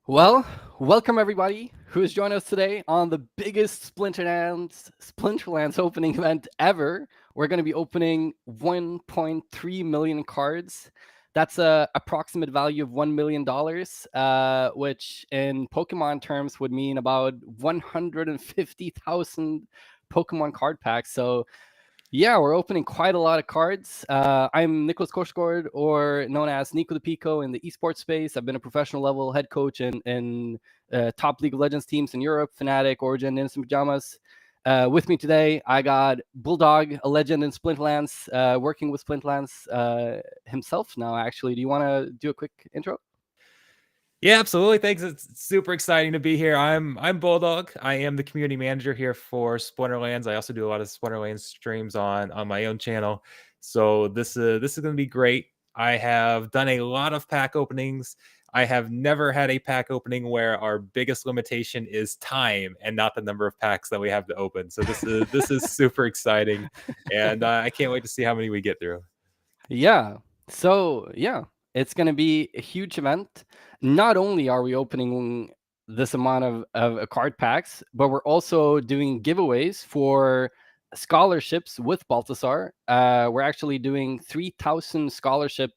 Well, welcome everybody who has joined us today on the biggest Splinterlands opening event ever. We're going to be opening 1.3 million cards. That's a approximate value of $1 million, which in Pokemon terms would mean about 150,000 Pokemon card packs. So yeah, we're opening quite a lot of cards. I'm Nicholas Korsgaard, or known as NicoThePico in the esports space. I've been a professional level head coach in top League of Legends teams in Europe, Fnatic, Origin, Innocent Pajamas. With me today, I got Bulldog, a legend in Splinterlands, working with Splinterlands himself now, actually. Do you want to do a quick intro? Yeah, absolutely. Thanks. It's super exciting to be here. I'm Bulldog. I am the community manager here for Splinterlands. I also do a lot of Splinterlands streams on my own channel. So this is going to be great. I have done a lot of pack openings. I have never had a pack opening where our biggest limitation is time and not the number of packs that we have to open. So this is super exciting, and I can't wait to see how many we get through. Yeah. So yeah, it's going to be a huge event. Not only are we opening this amount of card packs, but we're also doing giveaways for scholarships with Balthazar. We're actually doing 3,000 scholarship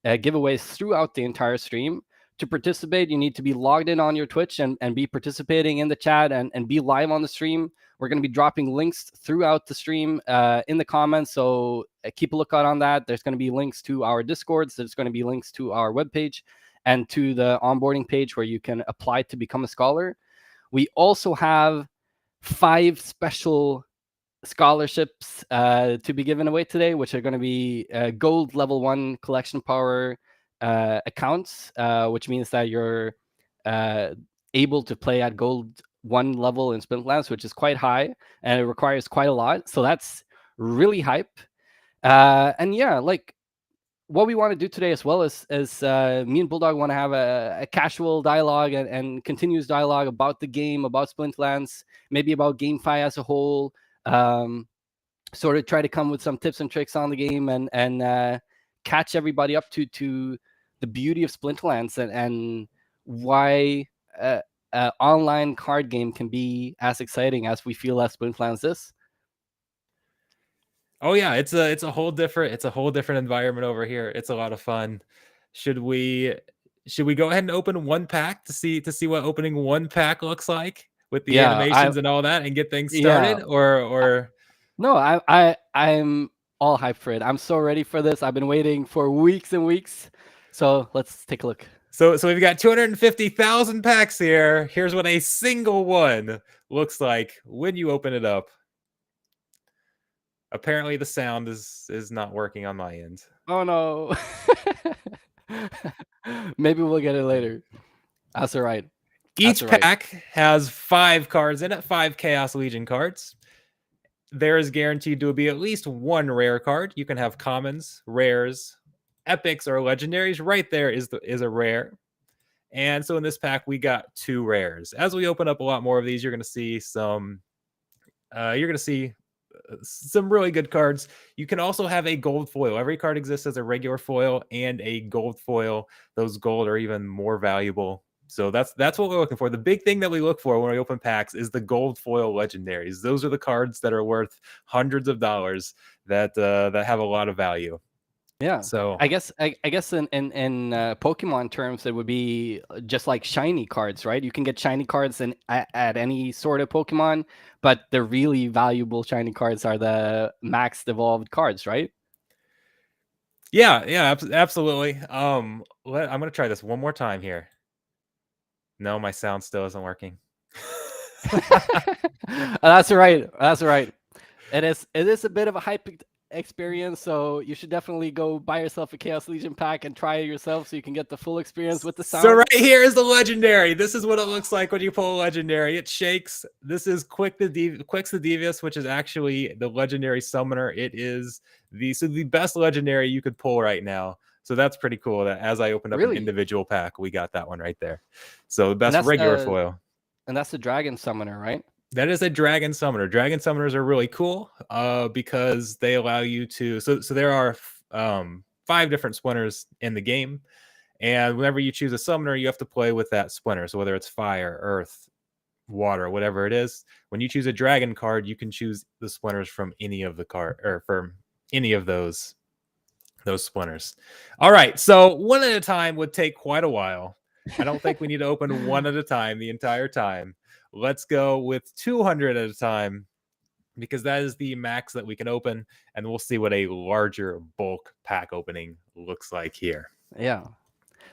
giveaways throughout the entire stream. To participate, you need to be logged in on your Twitch and be participating in the chat and be live on the stream. We're going to be dropping links throughout the stream in the comments, so keep a lookout on that. There's going to be links to our Discords. There's going to be links to our webpage and to the onboarding page where you can apply to become a scholar. We also have 5 special scholarships to be given away today, which are going to be gold level 1 collection power accounts, which means that you're able to play at gold 1 level in Splinterlands, which is quite high, and it requires quite a lot. So that's really hype. And yeah, like what we want to do today as well is me and Bulldog want to have a casual dialogue and continuous dialogue about the game, about Splinterlands, maybe about GameFi as a whole. Sort of try to come with some tips and tricks on the game and catch everybody up to the beauty of Splinterlands and why online card game can be as exciting as we feel that Splinterlands is. Oh yeah, it's a whole different environment over here. It's a lot of fun. Should we go ahead and open one pack to see what opening one pack looks like with the Yeah, animations and all that and get things yeah. started? Or No, I'm all hyped for it. I'm so ready for this. I've been waiting for weeks and weeks. So let's take a look. so we've got 250,000 packs here. Here's what a single one looks like when you open it up. Apparently the sound is not working on my end. Oh no. Maybe we'll get it later. That's all right. That's Each all right. pack has 5 cards in it, 5 Chaos Legion cards. There is guaranteed to be at least one rare card. You can have commons, rares, epics, or legendaries. Right there is a rare. And so in this pack, we got 2 rares. As we open up a lot more of these, you're going to see some really good cards. You can also have a gold foil. Every card exists as a regular foil and a gold foil. Those gold are even more valuable. So that's what we're looking for. The big thing that we look for when we open packs is the gold foil legendaries. Those are the cards that are worth hundreds of dollars that have a lot of value. Yeah. So I guess in Pokemon terms, it would be just like shiny cards, right? You can get shiny cards at any sort of Pokemon, but the really valuable shiny cards are the maxed evolved cards, right? yeah, absolutely. I'm gonna try this one more time here. No, my sound still isn't working. That's right. That's right. It is a bit of a hype experience, so you should definitely go buy yourself a Chaos Legion pack and try it yourself so you can get the full experience with the sound. So right here is the legendary. This is what it looks like when you pull a legendary. It shakes. This is Quicks the Devious, which is actually the legendary summoner. It is the best legendary you could pull right now. So that's pretty cool that as I opened up an individual pack, we got that one right there. So the best regular foil. And that's the Dragon Summoner, right? That is a Dragon Summoner. Dragon Summoners are really cool because they allow you to... So there are 5 different Splinters in the game. And whenever you choose a summoner, you have to play with that splinter. So whether it's fire, earth, water, whatever it is, when you choose a dragon card, you can choose the splinters from any of the card or from any of those splinters. All right, so one at a time would take quite a while. I don't think we need to open one at a time the entire time. Let's go with 200 at a time, because that is the max that we can open, and we'll see what a larger bulk pack opening looks like here. Yeah.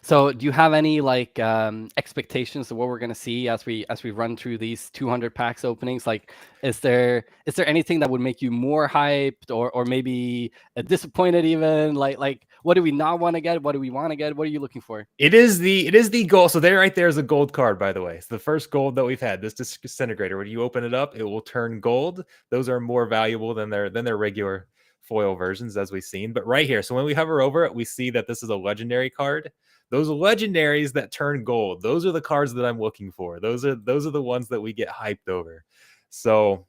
So do you have any like expectations of what we're gonna see as we run through these 200 packs openings? Like, is there anything that would make you more hyped or maybe disappointed even? Like what do we not want to get? What do we want to get? What are you looking for? It is the gold. So there, right there is a gold card, by the way. It's the first gold that we've had. This disintegrator. When you open it up, it will turn gold. Those are more valuable than their regular foil versions, as we've seen. But right here, so when we hover over it, we see that this is a legendary card. Those legendaries that turn gold, those are the cards that I'm looking for. Those are the ones that we get hyped over. So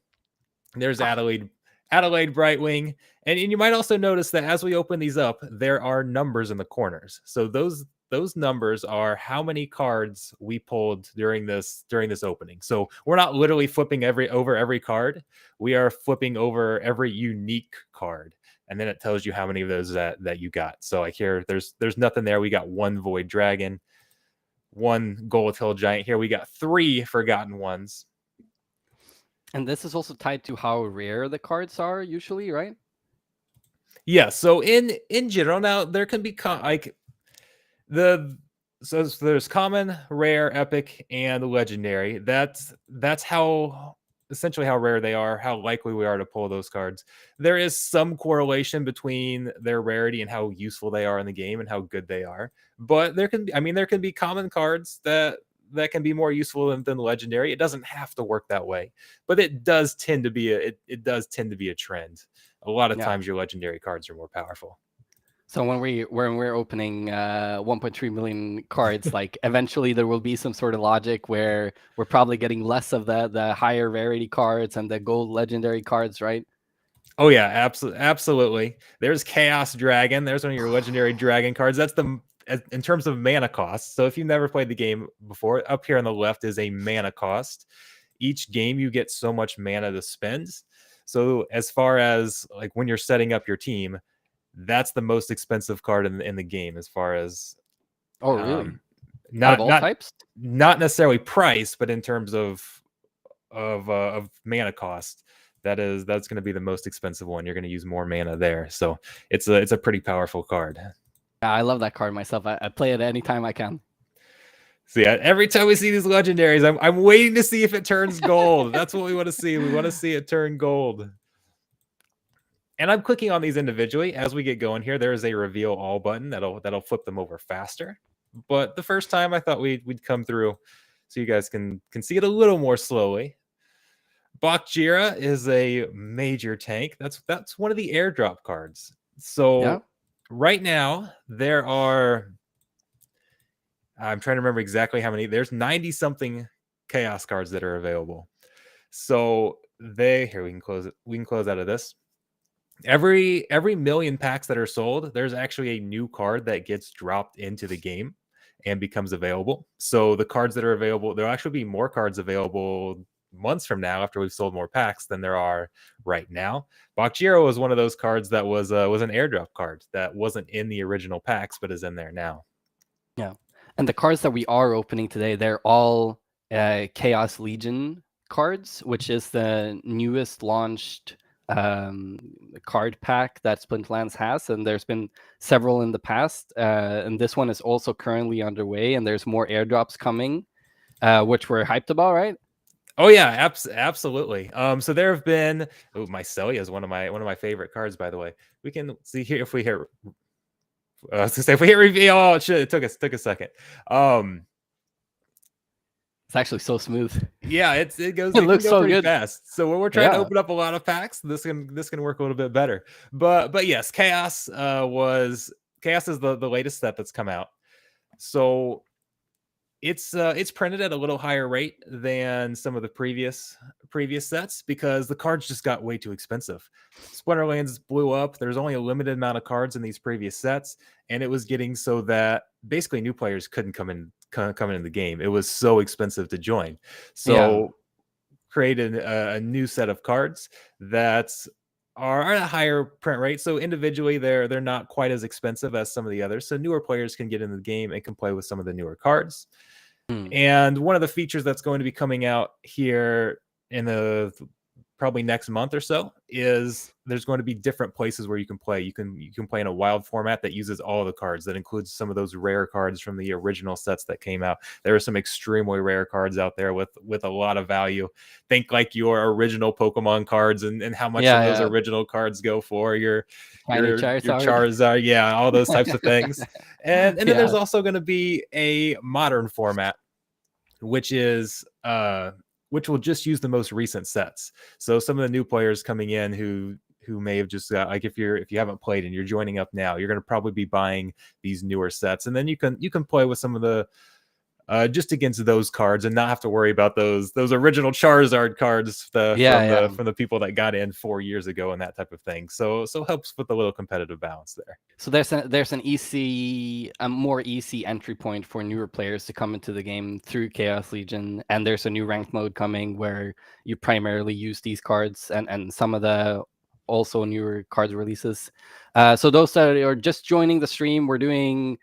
there's Adelaide Brightwing. And you might also notice that as we open these up, there are numbers in the corners. So those numbers are how many cards we pulled during this opening. So we're not literally flipping over every card. We are flipping over every unique card. And then it tells you how many of those that you got. So like here, there's nothing there. We got one Void Dragon, one Gold Hill Giant. Here we got 3 Forgotten Ones. And this is also tied to how rare the cards are usually, right? Yeah. So in general, now there can be so there's common, rare, epic, and legendary. That's how essentially how rare they are, how likely we are to pull those cards. There is some correlation between their rarity and how useful they are in the game and how good they are. But there can be common cards that can be more useful than legendary. It doesn't have to work that way, but it does tend to be a trend. A lot of times your legendary cards are more powerful. So when we're opening 1.3 million cards, like eventually there will be some sort of logic where we're probably getting less of the higher rarity cards and the gold legendary cards, right? Oh yeah, absolutely. There's Chaos Dragon. There's one of your legendary dragon cards. That's in terms of mana cost. So if you've never played the game before, up here on the left is a mana cost. Each game you get so much mana to spend. So as far as like when you're setting up your team, that's the most expensive card in the game as far as really? Not all types? Not necessarily price, but in terms of mana cost. That's going to be the most expensive one. You're going to use more mana there. So it's a pretty powerful card. Yeah, I love that card myself. I play it anytime I can. So yeah, every time we see these legendaries, I'm waiting to see if it turns gold. That's what we want to see. We want to see it turn gold. And I'm clicking on these individually as we get going here. There is a reveal all button that'll flip them over faster. But the first time I thought we'd come through so you guys can see it a little more slowly. Bakjira is a major tank. That's one of the airdrop cards. So right now there are, I'm trying to remember exactly how many. There's 90 something chaos cards that are available. So here we can close it. We can close out of this. Every million packs that are sold, there's actually a new card that gets dropped into the game and becomes available. So the cards that are available, there'll actually be more cards available months from now after we've sold more packs than there are right now. Bakjira was one of those cards that was an airdrop card that wasn't in the original packs but is in there now. Yeah, and the cards that we are opening today, they're all Chaos Legion cards, which is the newest launched card pack that Splinterlands has, and there's been several in the past, and this one is also currently underway, and there's more airdrops coming, which we're hyped about, right? Oh yeah, absolutely. So there have been. Oh, Mycelia is one of my favorite cards, by the way. We can see here if we hit. I was gonna say if we hit reveal. Oh, it took a second. It's actually so smooth. Yeah, it goes. It looks so pretty good. fast. So when we're trying to open up a lot of packs, this can work a little bit better. But yes, Chaos is the latest set that's come out. So It's printed at a little higher rate than some of the previous sets because the cards just got way too expensive. Splinterlands blew up. There's only a limited amount of cards in these previous sets, and it was getting so that basically new players couldn't come in the game. It was so expensive to join. Yeah. So created a new set of cards that are at a higher print rate. So individually, they're not quite as expensive as some of the others. So newer players can get in the game and can play with some of the newer cards. Hmm. And one of the features that's going to be coming out here in the probably next month or so is there's going to be different places where you can play. You can play in a wild format that uses all the cards. That includes some of those rare cards from the original sets that came out. There are some extremely rare cards out there with a lot of value. Think like your original Pokemon cards and how much Yeah, those yeah. original cards go for. Shiny Your Charizard. Charizard, yeah, all those types of things. And then Yeah. there's also going to be a modern format, which is which will just use the most recent sets. So some of the new players coming in who may have just got, like, if you haven't played and you're joining up now, you're going to probably be buying these newer sets, and then you can play with some of the just against those cards and not have to worry about those original Charizard cards Yeah, yeah. from the people that got in 4 years ago and that type of thing. So helps with a little competitive balance there. So there's an easy, a more easy entry point for newer players to come into the game through Chaos Legion, and there's a new ranked mode coming where you primarily use these cards and some of the also newer cards releases. So those that are just joining the stream, we're doing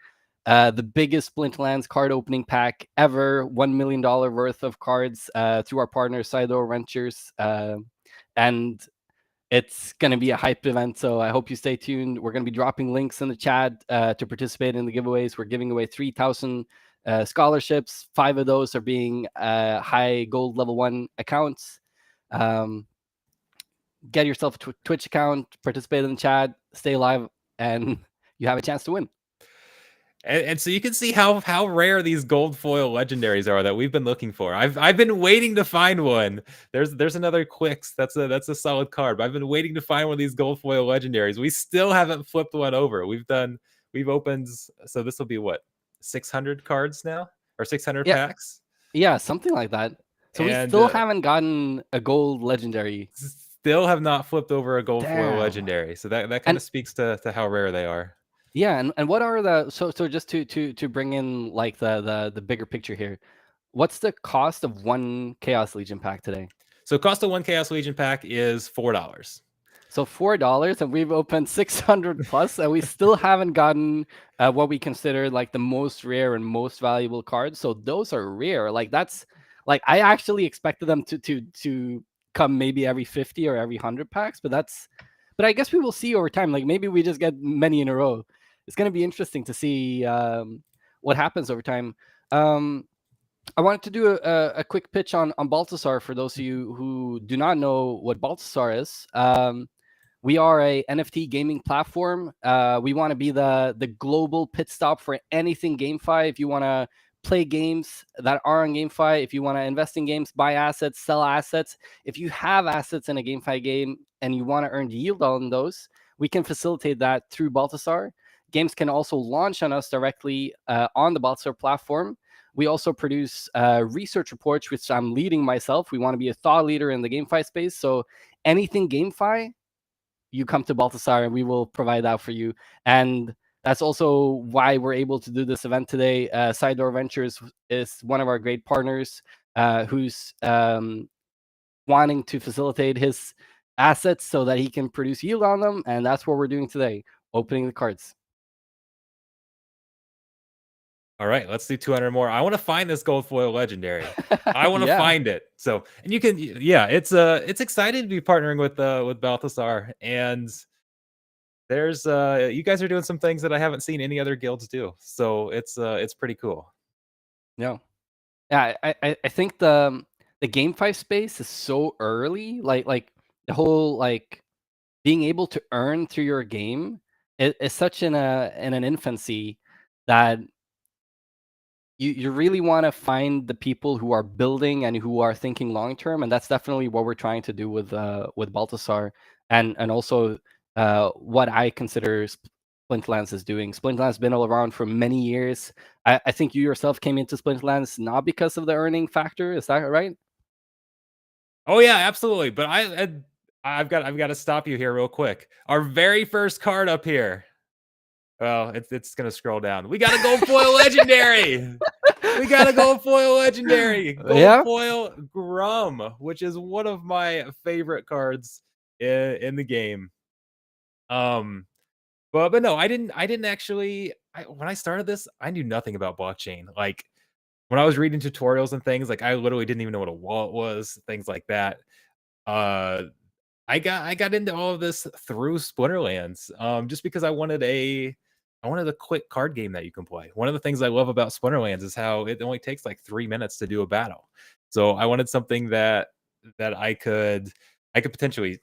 the biggest Splinterlands card opening pack ever, $1 million worth of cards through our partner Sidor Ventures, and it's going to be a hype event, so I hope you stay tuned. We're going to be dropping links in the chat to participate in the giveaways. We're giving away 3,000 scholarships. 5 of those are being high gold level 1 accounts. Get yourself a Twitch account, participate in the chat, stay live, and you have a chance to win. And so you can see how rare these gold foil legendaries are that we've been looking for. I've been waiting to find one. There's another Quicks. That's a solid card. But I've been waiting to find one of these gold foil legendaries. We still haven't flipped one over. We've opened, so this will be what, 600 cards now, or 600 Yeah, packs. yeah, something like that. So we And still haven't gotten a gold legendary. still have not flipped over a gold foil Damn. legendary. So that kind of speaks to how rare they are. Yeah, and what are the so just to bring in like the bigger picture here, what's the cost of one Chaos Legion pack today? So cost of one Chaos Legion pack is $4. So $4, and we've opened 600 plus, and we still haven't gotten what we consider like the most rare and most valuable cards. So those are rare. Like that's like I actually expected them to come maybe every 50 or every 100 packs, but I guess we will see over time. Like maybe we just get many in a row. It's going to be interesting to see what happens over time. I wanted to do a quick pitch on Balthazar for those of you who do not know what Balthazar is. We are a NFT gaming platform. We want to be the global pit stop for anything GameFi. If you want to play games that are on GameFi, if you want to invest in games, buy assets, sell assets, if you have assets in a GameFi game and you want to earn yield on those, we can facilitate that through Balthazar. Games can also launch on us directly on the Balthazar platform. We also produce research reports, which I'm leading myself. We want to be a thought leader in the GameFi space. So anything GameFi, you come to Balthazar and we will provide that for you. And that's also why we're able to do this event today. Sidor Ventures is one of our great partners who's wanting to facilitate his assets so that he can produce yield on them. And that's what we're doing today, opening the cards. All right, let's do 200 more. I want to find this gold foil legendary. I want to Yeah. find it. So, and you can, yeah, it's exciting to be partnering with Balthazar, and there's you guys are doing some things that I haven't seen any other guilds do. So it's pretty cool. No. Yeah, I think the GameFi space is so early. Like the whole like being able to earn through your game is such in an infancy that you really want to find the people who are building and who are thinking long term, and that's definitely what we're trying to do with Balthazar, and also what I consider Splinterlands is doing. Splinterlands has been all around for many years. I think you yourself came into Splinterlands not because of the earning factor. Is that right? Oh yeah, absolutely. But I've got to stop you here real quick. Our very first card up here. Well, it's gonna scroll down. We got a gold foil legendary. We got a gold foil legendary. Gold Yeah, foil Grum, which is one of my favorite cards in the game. Um, but no, I didn't actually. When I started this, I knew nothing about blockchain. Like when I was reading tutorials and things, like I literally didn't even know what a wallet was, things like that. Uh, I got into all of this through Splinterlands, just because I wanted a quick card game that you can play. One of the things I love about Splinterlands is how it only takes like 3 minutes to do a battle. So I wanted something that I could potentially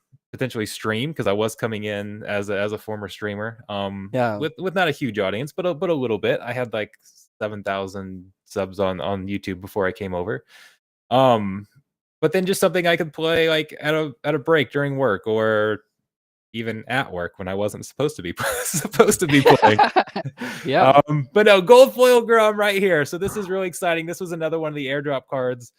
stream because I was coming in as a former streamer, yeah, with not a huge audience, but a little bit. I had like 7,000 subs on YouTube before I came over. Um, but then just something I could play like at a break during work or even at work when I wasn't supposed to be supposed to be playing. yeah. But no, gold foil Grum right here. So this is really exciting. This was another one of the airdrop cards.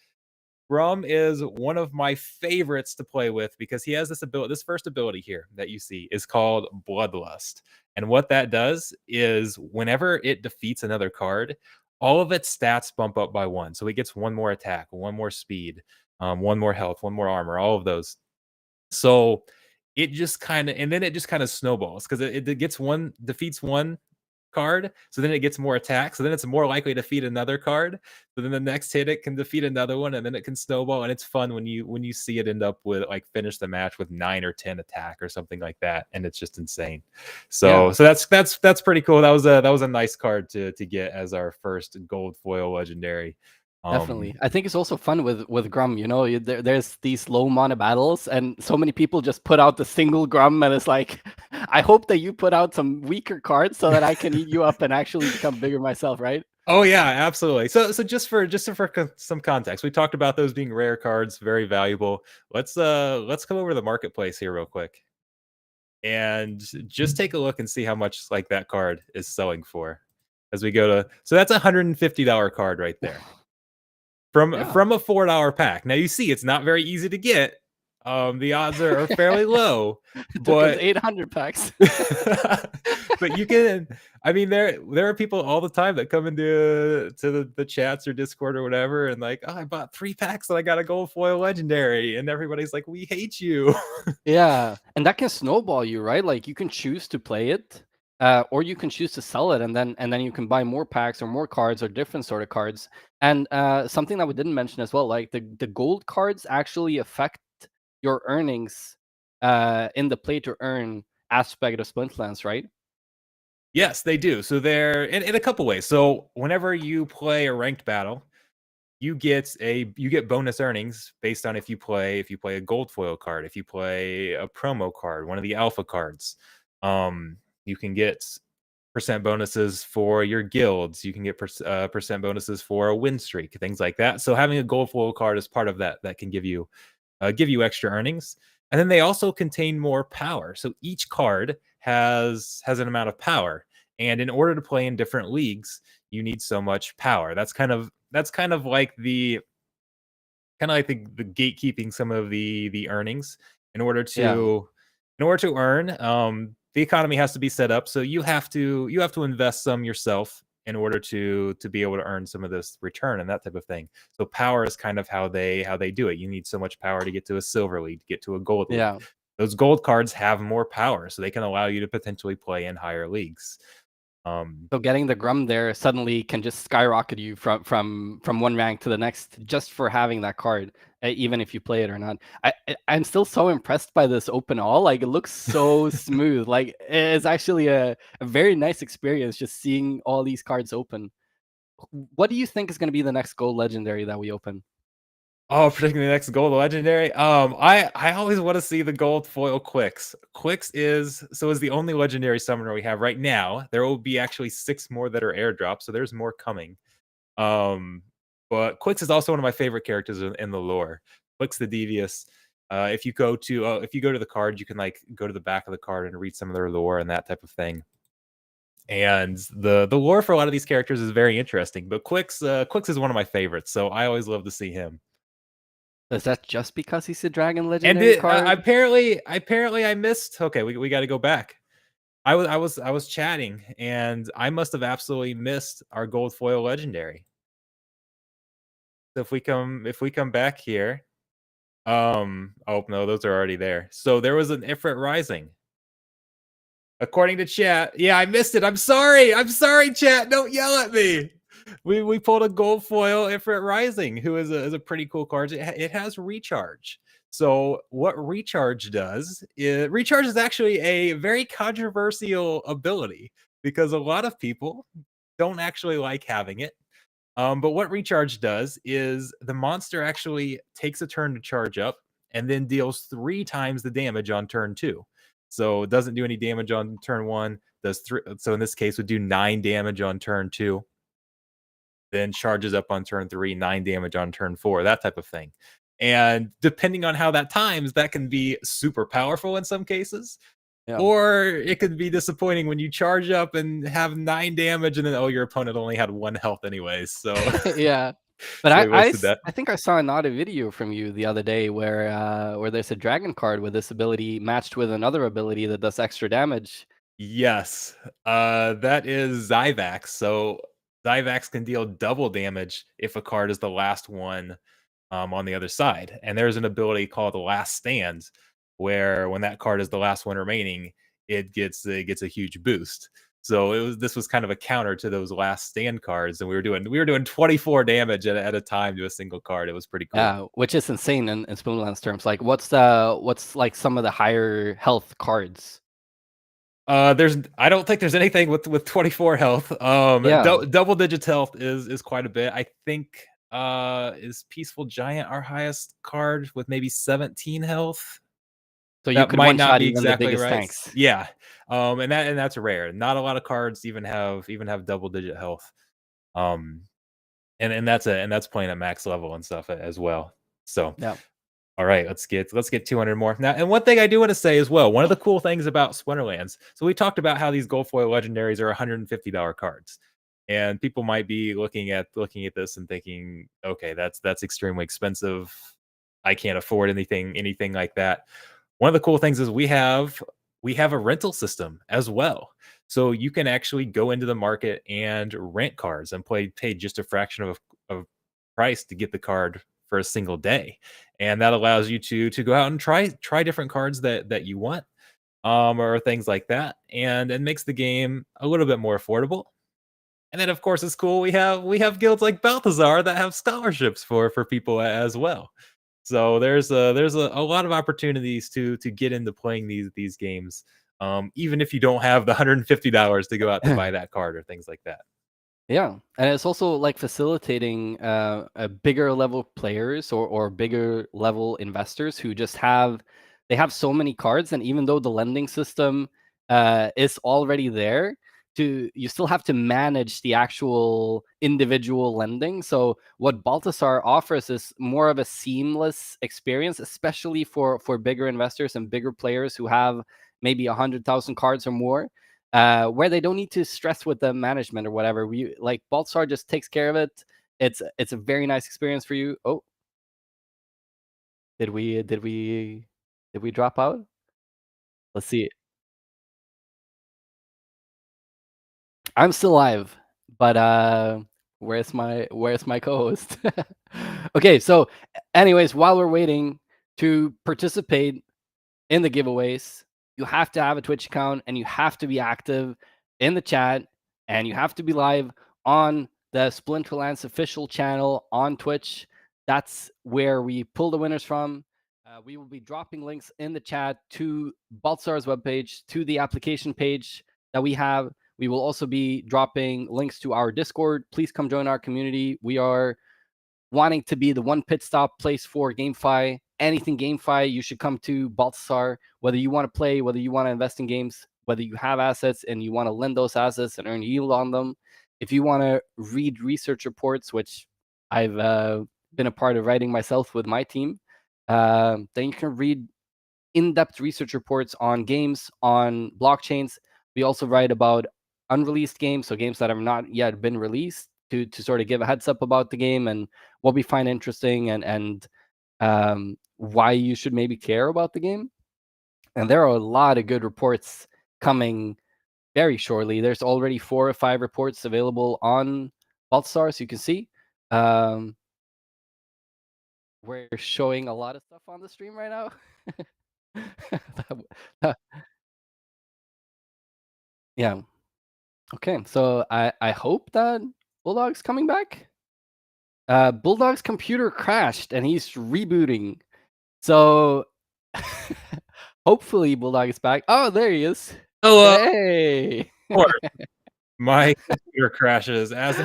Grum is one of my favorites to play with because he has this ability. This first ability here that you see is called Bloodlust. And what that does is whenever it defeats another card, all of its stats bump up by one. So it gets one more attack, one more speed, one more health, one more armor, all of those. So it just kind of, and then it just kind of snowballs because it gets one, defeats one card, so then it gets more attacks, so then it's more likely to defeat another card. So then the next hit it can defeat another one, and then it can snowball. And it's fun when you see it end up with like finish the match with 9 or 10 attack or something like that, and it's just insane. So Yeah, so that's pretty cool. That was a nice card to get as our first gold foil legendary. Um, definitely. I think it's also fun with Grum. You know, there's these low mana battles, and so many people just put out the single Grum, and it's like, I hope that you put out some weaker cards so that I can eat you up and actually become bigger myself, right? Oh yeah, absolutely. So just for some context, we talked about those being rare cards, very valuable. Let's come over to the marketplace here real quick and just take a look and see how much like that card is selling for. As we go to, so that's $150 card right there from Yeah, from a $4 pack. Now you see it's not very easy to get. The odds are fairly low, it took us but 800 packs. but you can, I mean, there are people all the time that come into the chats or Discord or whatever and like, oh, I bought 3 packs and I got a gold foil legendary, and everybody's like, we hate you. Yeah, and that can snowball you, right? Like you can choose to play it, or you can choose to sell it, and then you can buy more packs or more cards or different sort of cards. And something that we didn't mention as well, like the gold cards actually affect your earnings in the play to earn aspect of Splintlands, right? Yes, they do. So they're in a couple ways. So whenever you play a ranked battle, you get bonus earnings based on if you play a gold foil card, if you play a promo card, one of the alpha cards. You can get percent bonuses for your guilds. You can get percent bonuses for a win streak, things like that. So having a gold foil card is part of that can give you extra earnings. And then they also contain more power. So each card has an amount of power. And in order to play in different leagues, you need so much power. That's kind of like the gatekeeping some of the earnings in order Yeah, to earn. The economy has to be set up, so you have to invest some yourself in order to be able to earn some of this return and that type of thing. So power is kind of how they do it. You need so much power to get to a silver league, to get to a gold league. yeah. Those gold cards have more power, so they can allow you to potentially play in higher leagues. um So getting the Grum there suddenly can just skyrocket you from one rank to the next just for having that card, even if you play it or not. I'm still so impressed by this open all. Like it looks so smooth. Like it's actually a very nice experience just seeing all these cards open. What do you think is going to be the next gold legendary that we open? Oh, predicting the next gold legendary. I always want to see the gold foil Quicks. Quicks is the only legendary summoner we have right now. There will be actually 6 more that are airdrops, so there's more coming. Um, but Quicks is also one of my favorite characters in the lore. Quicks the Devious. If you go to the card, you can like go to the back of the card and read some of their lore and that type of thing. And the lore for a lot of these characters is very interesting. But Quix is one of my favorites, so I always love to see him. Is that just because he's a dragon And legendary card? apparently I missed. Okay, we got to go back. I was chatting, and I must have absolutely missed our gold foil legendary. So if we come back here, oh no, those are already there. So there was an Ifrit Rising. According to chat, yeah, I missed it. I'm sorry. I'm sorry, chat. Don't yell at me. We pulled a gold foil Ifrit Rising, who is a pretty cool card. It has recharge. So what recharge does is recharge is actually a very controversial ability because a lot of people don't actually like having it. But what recharge does is the monster actually takes a turn to charge up and then deals 3 times the damage on turn 2. So it doesn't do any damage on turn 1, does 3, so in this case would do 9 damage on turn 2, then charges up on turn 3, 9 damage on turn 4, that type of thing. And depending on how that times, that can be super powerful in some cases. Yeah. Or it could be disappointing when you charge up and have 9 damage and then your opponent only had 1 health anyways. So Yeah. But so they wasted that. I think I saw another video from you the other day where there's a dragon card with this ability matched with another ability that does extra damage. Yes, that is Zyvax. So Zyvax can deal double damage if a card is the last one on the other side. And there's an ability called the Last Stand, where when that card is the last one remaining, it gets a huge boost. So this was kind of a counter to those Last Stand cards, and we were doing 24 damage at a time to a single card. It was pretty cool. Yeah, which is insane in Splinterlands terms. Like, what's like some of the higher health cards? There's I don't think there's anything with 24 health. Yeah. Double digits health is quite a bit. I think is Peaceful Giant our highest card with maybe 17 health. So you That could might one not shot be even the exactly biggest right. tanks. Yeah. And that's rare. Not a lot of cards even have double digit health. Um and that's playing at max level and stuff as well. So Yeah. all right, let's get 200 more. Now, and one thing I do want to say as well, one of the cool things about Splinterlands, so we talked about how these gold foil legendaries are $150 cards. And people might be looking at this and thinking, okay, that's extremely expensive. I can't afford anything like that. One of the cool things is we have a rental system as well. So you can actually go into the market and rent cards and pay just a fraction of price to get the card for a single day. And that allows you to go out and try different cards that you want, or things like that, and it makes the game a little bit more affordable. And then of course it's cool we have guilds like Balthazar that have scholarships for people as well. So there's a lot of opportunities to get into playing these games, even if you don't have the $150 to go out to buy that card or things like that. Yeah, and it's also like facilitating a bigger level players or bigger level investors who just have so many cards, and even though the lending system is already there, you still have to manage the actual individual lending. So what Balthazar offers is more of a seamless experience, especially for bigger investors and bigger players who have maybe 100,000 cards or more, where they don't need to stress with the management or whatever. We like Balthazar just takes care of it. It's a very nice experience for you. Oh, did we drop out? Let's see. I'm still live, but where's my co-host? Okay, so anyways, while we're waiting to participate in the giveaways, you have to have a Twitch account and you have to be active in the chat and you have to be live on the Splinterlands official channel on Twitch. That's where we pull the winners from. We will be dropping links in the chat to Baltzar's webpage, to the application page that we have. We will also be dropping links to our Discord. Please come join our community. We are wanting to be the one pit stop place for GameFi. Anything GameFi, you should come to Balthazar. Whether you want to play, whether you want to invest in games, whether you have assets and you want to lend those assets and earn yield on them. If you want to read research reports, which I've been a part of writing myself with my team, then you can read in-depth research reports on games, on blockchains. We also write about unreleased games, so games that have not yet been released, to sort of give a heads up about the game and what we find interesting and why you should maybe care about the game. And there are a lot of good reports coming very shortly. There's already 4 or 5 reports available on Balthazar, so you can see. We're showing a lot of stuff on the stream right now. Yeah. Okay, so I hope that Bulldog's coming back. Bulldog's computer crashed and he's rebooting. So hopefully Bulldog is back. Oh, there he is. Hello. Hey. My computer crashes as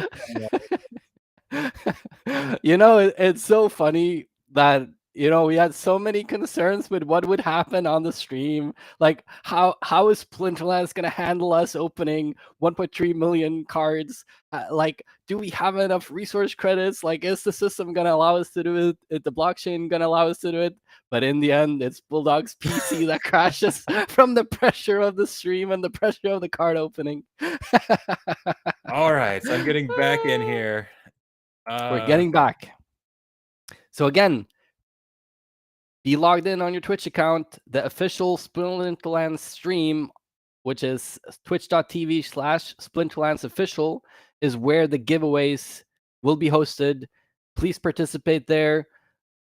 It's so funny that we had so many concerns with what would happen on the stream. Like how is Splinterlands gonna handle us opening 1.3 million cards? Like, do we have enough resource credits? Like, is the system gonna allow us to do it? Is the blockchain gonna allow us to do it? But in the end, it's Bulldog's PC that crashes from the pressure of the stream and the pressure of the card opening. All right, so I'm getting back in here. We're getting back. So again, be logged in on your Twitch account. The official Splinterlands stream, which is twitch.tv/SplinterlandsOfficial, is where the giveaways will be hosted. Please participate there.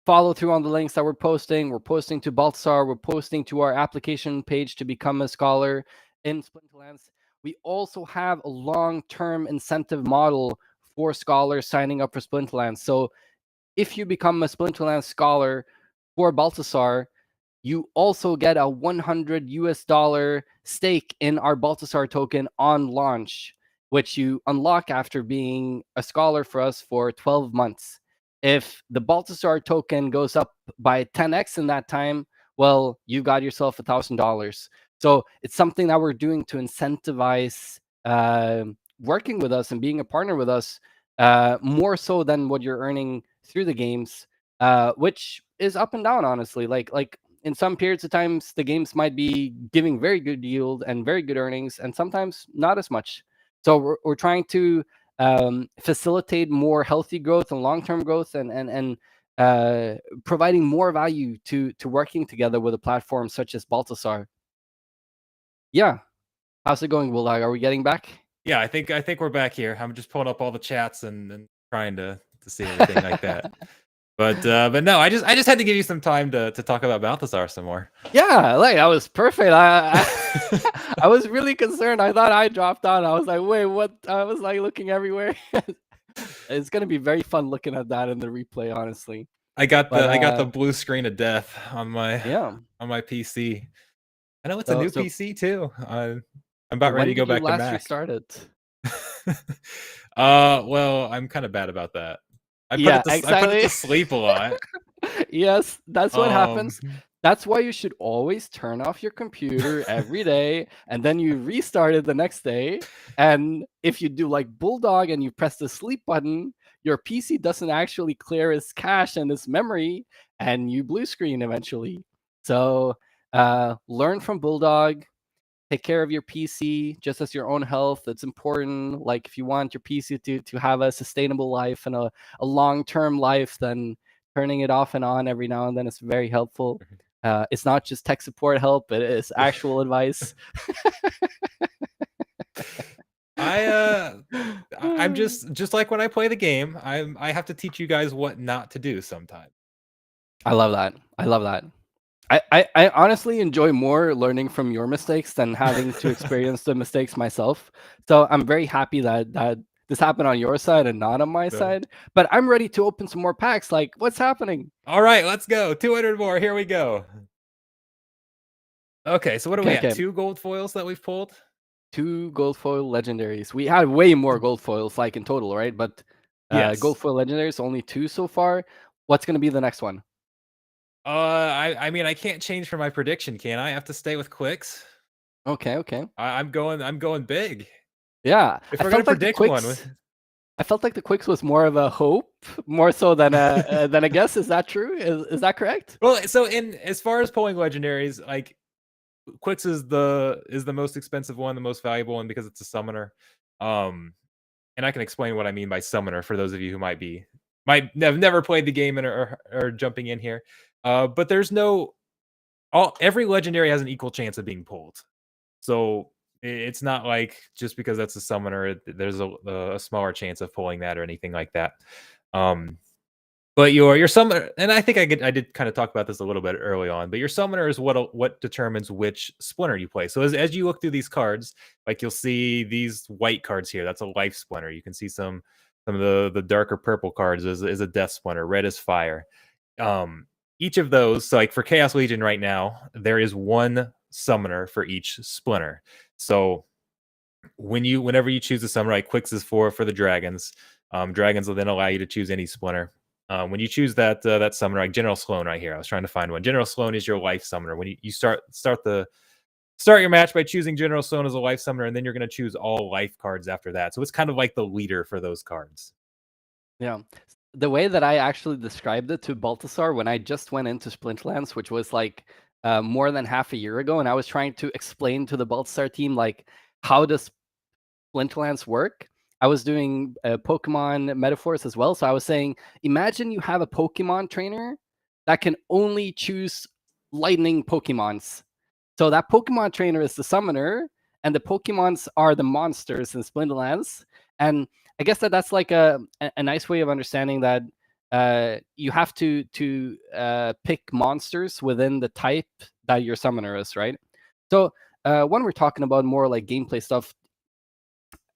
Follow through on the links that we're posting. We're posting to Balthazar. We're posting to our application page to become a scholar in Splinterlands. We also have a long-term incentive model for scholars signing up for Splinterlands. So if you become a Splinterlands scholar for Balthazar, you also get a $100 stake in our Balthazar token on launch, which you unlock after being a scholar for us for 12 months. If the Balthazar token goes up by 10x in that time, well, you got yourself $1,000. So it's something that we're doing to incentivize working with us and being a partner with us, more so than what you're earning through the games, which is up and down, honestly. Like in some periods of times, the games might be giving very good yield and very good earnings, and sometimes not as much. So we're trying to facilitate more healthy growth and long-term growth, and providing more value to working together with a platform such as Balthazar. Yeah, how's it going, Bulldog? Are we getting back? Yeah, I think we're back here. I'm just pulling up all the chats and trying to see everything like that. But no, I just had to give you some time to talk about Balthazar some more. Yeah, like that was perfect. I I was really concerned. I thought I dropped out. I was like, wait, what? I was like looking everywhere. It's gonna be very fun looking at that in the replay, honestly. I got the blue screen of death on my PC. I know it's a new PC too. I'm about ready to go back to Mac. Last restart it. Well, I'm kind of bad about that. I put it to sleep a lot. Yes, that's what happens. That's why you should always turn off your computer every day, and then you restart it the next day. And if you do like Bulldog and you press the sleep button, your PC doesn't actually clear its cache and its memory, and you blue screen eventually. So learn from Bulldog. Take care of your PC just as your own health. It's important. Like if you want your PC to have a sustainable life and a long-term life, then turning it off and on every now and then is very helpful. It's not just tech support help, it is actual advice. I'm just like when I play the game, I have to teach you guys what not to do sometimes. I love that. I love that. I honestly enjoy more learning from your mistakes than having to experience the mistakes myself. So I'm very happy that this happened on your side and not on my side. But I'm ready to open some more packs. Like, what's happening? All right, let's go. 200 more. Here we go. Okay, so what do we have? 2 gold foils that we've pulled? 2 gold foil legendaries. We had way more gold foils, like in total, right? But yes. Gold foil legendaries, only 2 so far. What's going to be the next one? I mean, I can't change for my prediction, can I? I have to stay with Quicks. Okay. I'm going big. Yeah. If we're gonna predict one, I felt like the Quicks was more of a hope, more so than a guess. Is that true? Is that correct? Well, so as far as pulling legendaries, like Quicks is the most expensive one, the most valuable one because it's a summoner. Um, and I can explain what I mean by summoner for those of you who might have never played the game and are jumping in here. But there's no all every legendary has an equal chance of being pulled. So it's not like just because that's a summoner, there's a smaller chance of pulling that or anything like that. Um, but your summoner, and I think I did kind of talk about this a little bit early on, but your summoner is what determines which splinter you play. So as you look through these cards, like you'll see these white cards here. That's a life splinter. You can see some of the darker purple cards is a death splinter. Red is fire. Um, each of those, so like for Chaos Legion right now, there is one summoner for each splinter. So whenever you choose a summoner, like Quicks is for the dragons. Dragons will then allow you to choose any splinter. When you choose that summoner, like General Sloan right here, I was trying to find one. General Sloan is your life summoner. When you start your match by choosing General Sloan as a life summoner, and then you're going to choose all life cards after that. So it's kind of like the leader for those cards. Yeah. The way that I actually described it to Balthazar when I just went into Splinterlands, which was like more than half a year ago, and I was trying to explain to the Balthazar team like how does Splinterlands work. I was doing Pokemon metaphors as well. So I was saying, imagine you have a Pokemon trainer that can only choose lightning Pokemons. So that Pokemon trainer is the summoner, and the Pokemons are the monsters in Splinterlands. And I guess that's like a nice way of understanding that you have to pick monsters within the type that your summoner is, right? So when we're talking about more like gameplay stuff,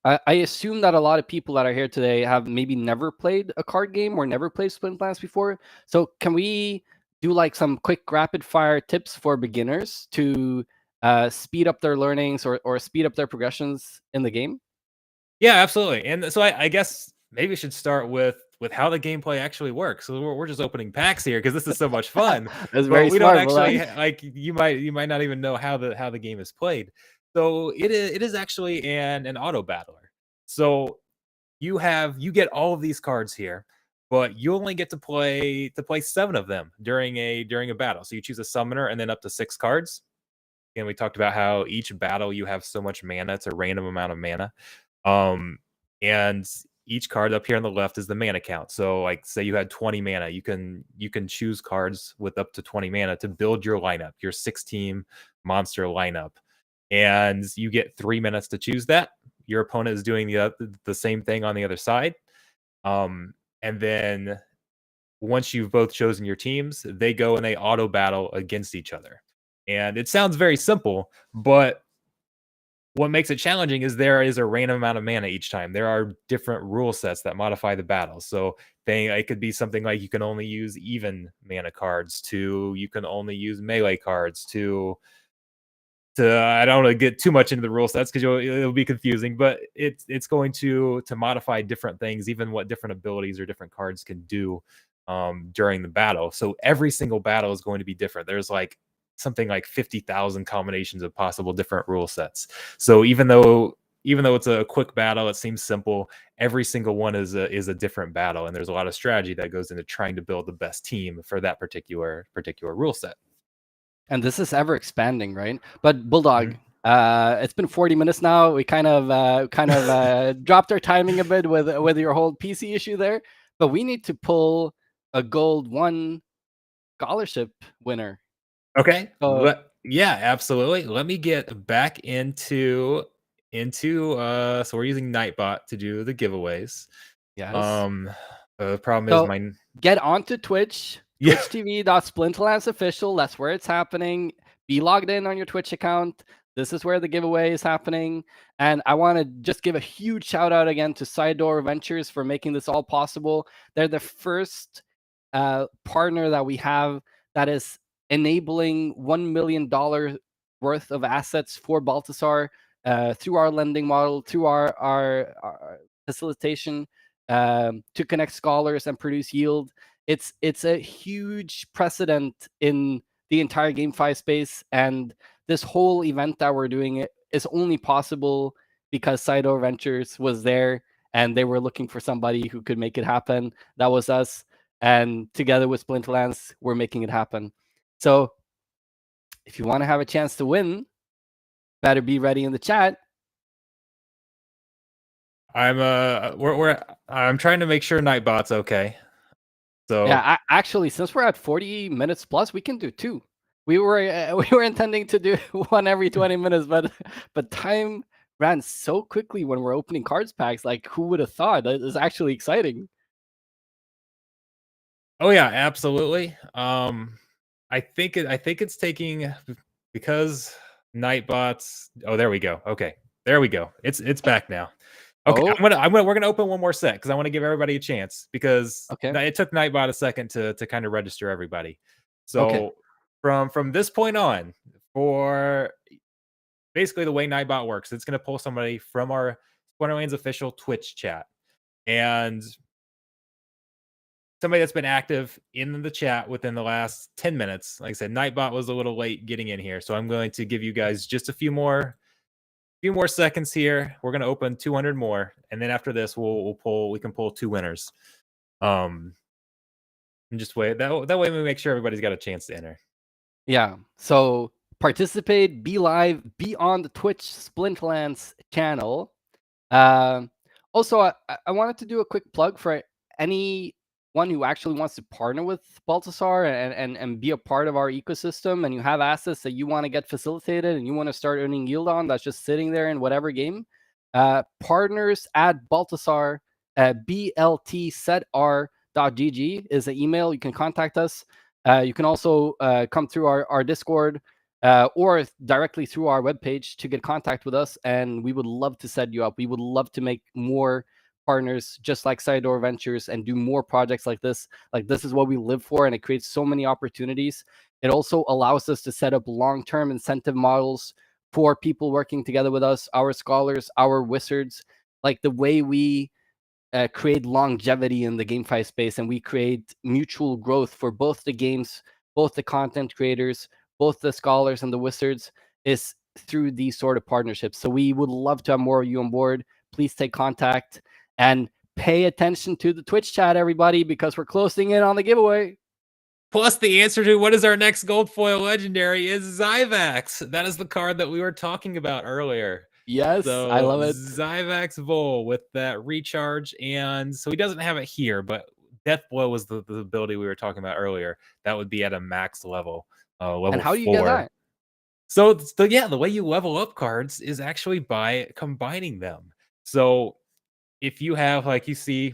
I assume that a lot of people that are here today have maybe never played a card game or never played Splinterlands before. So can we do like some quick rapid fire tips for beginners to speed up their learnings or speed up their progressions in the game? Yeah, absolutely. And so I guess maybe we should start with how the gameplay actually works. So we're just opening packs here because this is so much fun, That's but very we don't smart, actually Bulldog. like you might not even know how the game is played. So it is actually an auto battler. So you get all of these cards here, but you only get to play 7 of them during a battle. So you choose a summoner and then up to 6 cards. And we talked about how each battle you have so much mana. It's a random amount of mana. Um, and each card up here on the left is the mana count. So, like, say you had 20 mana, you can choose cards with up to 20 mana to build your lineup, your 6-team monster lineup, and you get 3 minutes to choose that. Your opponent is doing the same thing on the other side. And then once you've both chosen your teams, they go and they auto battle against each other. And it sounds very simple, but what makes it challenging is there is a random amount of mana each time. There are different rule sets that modify the battle. So it could be something like you can only use even mana cards to you can only use melee cards to I don't want to get too much into the rule sets because it'll be confusing, but it's going to modify different things, even what different abilities or different cards can do during the battle. So every single battle is going to be different. There's like something like 50,000 combinations of possible different rule sets. So even though it's a quick battle, it seems simple. Every single one is a different battle, and there's a lot of strategy that goes into trying to build the best team for that particular rule set. And this is ever expanding, right? But Bulldog, Mhm. it's been 40 minutes now. We kind of dropped our timing a bit with your whole PC issue there. But we need to pull a gold 1 scholarship winner. Okay. So Yeah, absolutely. Let me get back into so we're using Nightbot to do the giveaways. yes. Um the problem is So my get onto Twitch, yeah. twitch.tv.splinterlandsofficial. That's where it's happening. Be logged in on your Twitch account. This is where the giveaway is happening. And I want to just give a huge shout out again to Side Door Ventures for making this all possible. They're the first partner that we have that is enabling $1 million worth of assets for Balthazar through our lending model, through our facilitation to connect scholars and produce yield. It's a huge precedent in the entire GameFi space, and this whole event that we're doing is only possible because Sido Ventures was there and they were looking for somebody who could make it happen. That was us, and together with Splinterlands, we're making it happen. So if you want to have a chance to win, better be ready in the chat. I'm trying to make sure Nightbot's okay. So yeah, actually, since we're at 40 minutes plus, we can do 2. We were intending to do 1 every 20 minutes, but time ran so quickly when we're opening cards packs. Like, who would have thought? It's actually exciting. oh yeah, absolutely. I think it's taking because Nightbots. Oh, there we go. Okay, there we go. It's back now. Okay, Oh, we're gonna open one more set because I want to give everybody a chance because okay. it took Nightbot a second to kind of register everybody. Okay. So from this point on, for basically the way Nightbot works, it's gonna pull somebody from our Splinterlands official Twitch chat and somebody that's been active in the chat within the last 10 minutes. Like I said, Nightbot was a little late getting in here, so I'm going to give you guys just a few more seconds here. We're going to open 200 more, and then after this, we can pull 2 winners. And just wait. That way we make sure everybody's got a chance to enter. Yeah. So participate, be live, be on the Twitch Splinterlands channel. Also, I wanted to do a quick plug for anyone who actually wants to partner with Balthazar and be a part of our ecosystem, and you have assets that you want to get facilitated and you want to start earning yield on that's just sitting there in whatever game. Partners at Balthazar, bltsetr.gg is the email. You can contact us. You can also come through our Discord or directly through our webpage to get contact with us, and we would love to set you up. We would love to make more partners just like Sidor Ventures and do more projects like this. Like, this is what we live for, and it creates so many opportunities. It also allows us to set up long-term incentive models for people working together with us, our scholars, our wizards, like the way we create longevity in the GameFi space, and we create mutual growth for both the games, both the content creators, both the scholars and the wizards, is through these sort of partnerships. So we would love to have more of you on board. Please take contact and pay attention to the Twitch chat, everybody, because we're closing in on the giveaway. Plus, the answer to what is our next gold foil legendary is Zyvax. That is the card that we were talking about earlier. Yes, So I love it. Zyvax Vol with that recharge, and so he doesn't have it here, but Death Blow was the ability we were talking about earlier. That would be at a max level, level And how do you 4. get that? So yeah, the way you level up cards is actually by combining them. So if you have, like you see,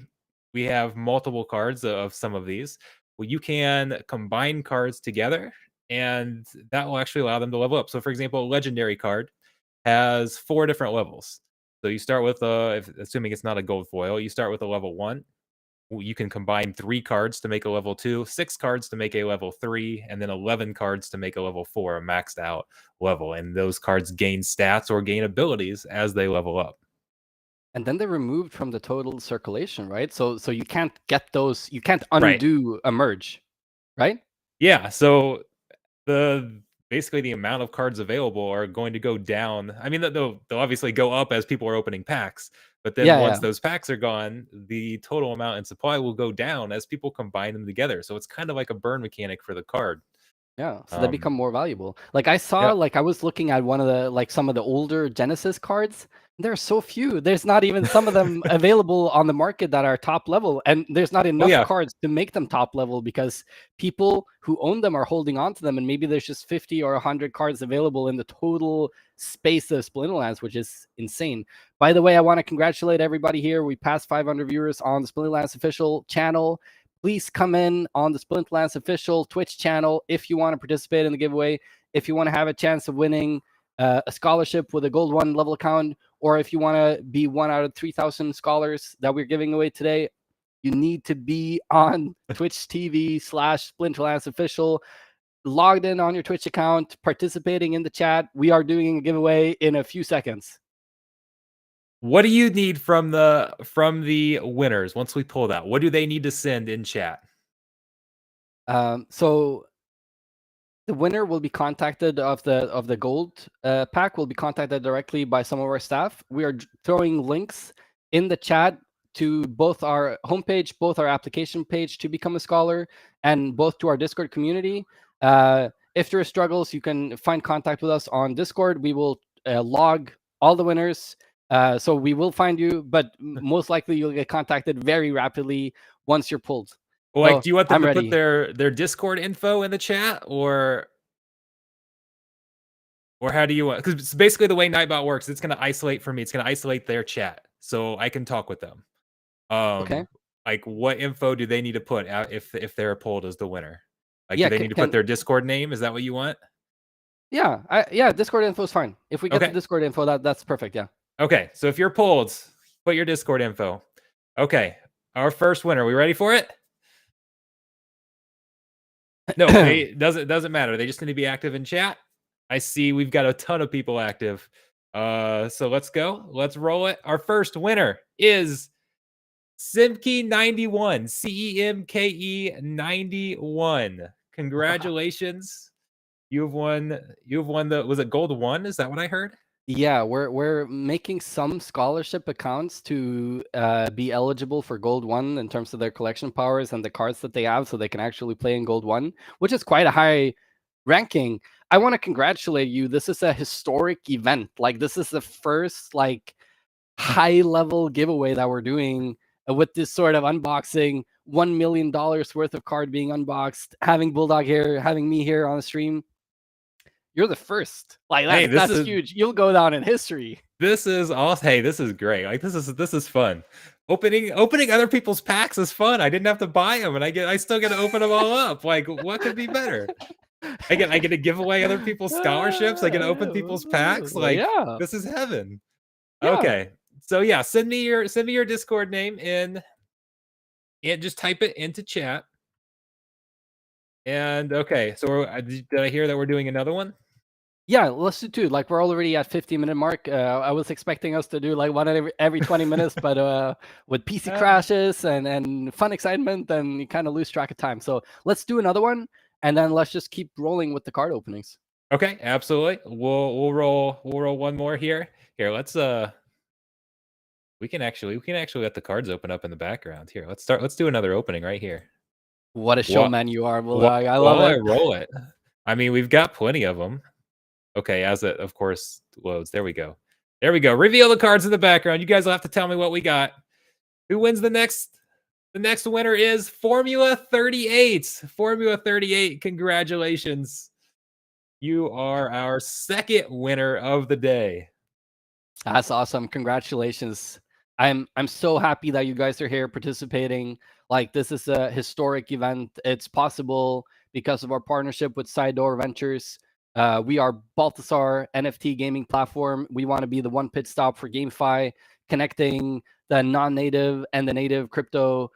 we have multiple cards of some of these. Well, you can combine cards together, and that will actually allow them to level up. So, for example, a legendary card has 4 different levels. So you start with assuming it's not a gold foil, you start with a level 1. You can combine 3 cards to make a level 2, 6 cards to make a level 3, and then 11 cards to make a level 4, a maxed out level. And those cards gain stats or gain abilities as they level up. And then they're removed from the total circulation, right? So you can't get those, you can't undo a merge, right? Yeah, so basically the amount of cards available are going to go down. I mean, they'll obviously go up as people are opening packs, but then once those packs are gone, the total amount in supply will go down as people combine them together. So it's kind of like a burn mechanic for the card. Yeah, so they become more valuable. Like, I saw, like, I was looking at one of the, like, some of the older Genesis cards. There are so few. There's not even some of them available on the market that are top level, and there's not enough cards to make them top level because people who own them are holding on to them, and maybe there's just 50 or 100 cards available in the total space of Splinterlands, which is insane. By the way, I want to congratulate everybody here. We passed 500 viewers on the Splinterlands official channel. Please come in on the Splinterlands official Twitch channel if you want to participate in the giveaway, if you want to have a chance of winning a scholarship with a gold 1 level account, or if you want to be 1 out of 3,000 scholars that we're giving away today. You need to be on Twitch TV/Splinterlands official, logged in on your Twitch account, participating in the chat. We are doing a giveaway in a few seconds. What do you need from the winners once we pull that? What do they need to send in chat? So the winner will be contacted of the gold pack will be contacted directly by some of our staff. We are throwing links in the chat to both our homepage, both our application page to become a scholar, and both to our Discord community. if there are struggles, you can find contact with us on Discord. We will log all the winners. So we will find you, but most likely you'll get contacted very rapidly once you're pulled. Well, like, So do you want them I'm to put ready. their Discord info in the chat, or how do you want? Because basically the way Nightbot works, it's going to isolate for me. It's going to isolate their chat, so I can talk with them. Okay. Like, what info do they need to put out if they're pulled as the winner? Like, do Yeah. they need to put their Discord name? Is that what you want? Yeah. Discord info is fine. If we get the Okay. Discord info, that's perfect. Yeah. Okay. So if you're pulled, put your Discord info. Okay. Our first winner. We ready for it? No, it doesn't matter. They just need to be active in chat. I see we've got a ton of people active. So let's go. Let's roll it. Our first winner is Cemke91. CEMKE91. Congratulations. You've won the, was it gold 1? Is that what I heard? Yeah, we're making some scholarship accounts to be eligible for Gold 1 in terms of their collection powers and the cards that they have, so they can actually play in Gold 1, which is quite a high ranking. I want to congratulate you. This is a historic event. Like, this is the first like high level giveaway that we're doing with this sort of unboxing. $1 million worth of card being unboxed, having Bulldog here, having me here on the stream. You're the first. Like, Hey, that's huge. You'll go down in history. This is awesome. Hey, this is great. Like, this is fun. Opening other people's packs is fun. I didn't have to buy them, and I still get to open them all up. Like, what could be better? I get to give away other people's scholarships. I get to open people's packs. Like, yeah, this is heaven. Yeah. Okay, so yeah, send me your Discord name in, and just type it into chat. And okay, so did I hear that we're doing another one? Yeah, let's do 2. Like, we're already at 50-minute mark. I was expecting us to do like one every 20 minutes, but with PC crashes and fun excitement, then you kind of lose track of time. So let's do another one, and then let's just keep rolling with the card openings. Okay, absolutely. We'll roll one more here. Here, let's we can actually let the cards open up in the background. Here, let's do another opening right here. What a showman you are, Bulldog. I love While it. I roll it. I mean, we've got plenty of them. Okay, as it of course loads. There we go. There we go. Reveal the cards in the background. You guys will have to tell me what we got. Who wins the next? The next winner is Formula 38. Formula 38. Congratulations. You are our second winner of the day. That's awesome. Congratulations. I'm so happy that you guys are here participating. Like, this is a historic event. It's possible because of our partnership with Side Door Ventures. We are Balthazar NFT gaming platform. We want to be the one pit stop for GameFi, connecting the non-native and the native crypto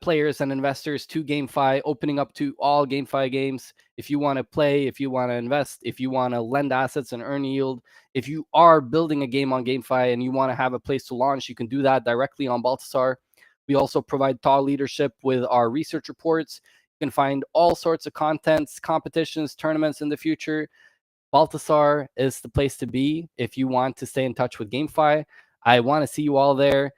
players and investors to GameFi, opening up to all GameFi games. If you want to play, if you want to invest, if you want to lend assets and earn yield, if you are building a game on GameFi and you want to have a place to launch, you can do that directly on Balthazar. We also provide thought leadership with our research reports. You can find all sorts of contents, competitions, tournaments in the future. Balthazar is the place to be if you want to stay in touch with GameFi. I want to see you all there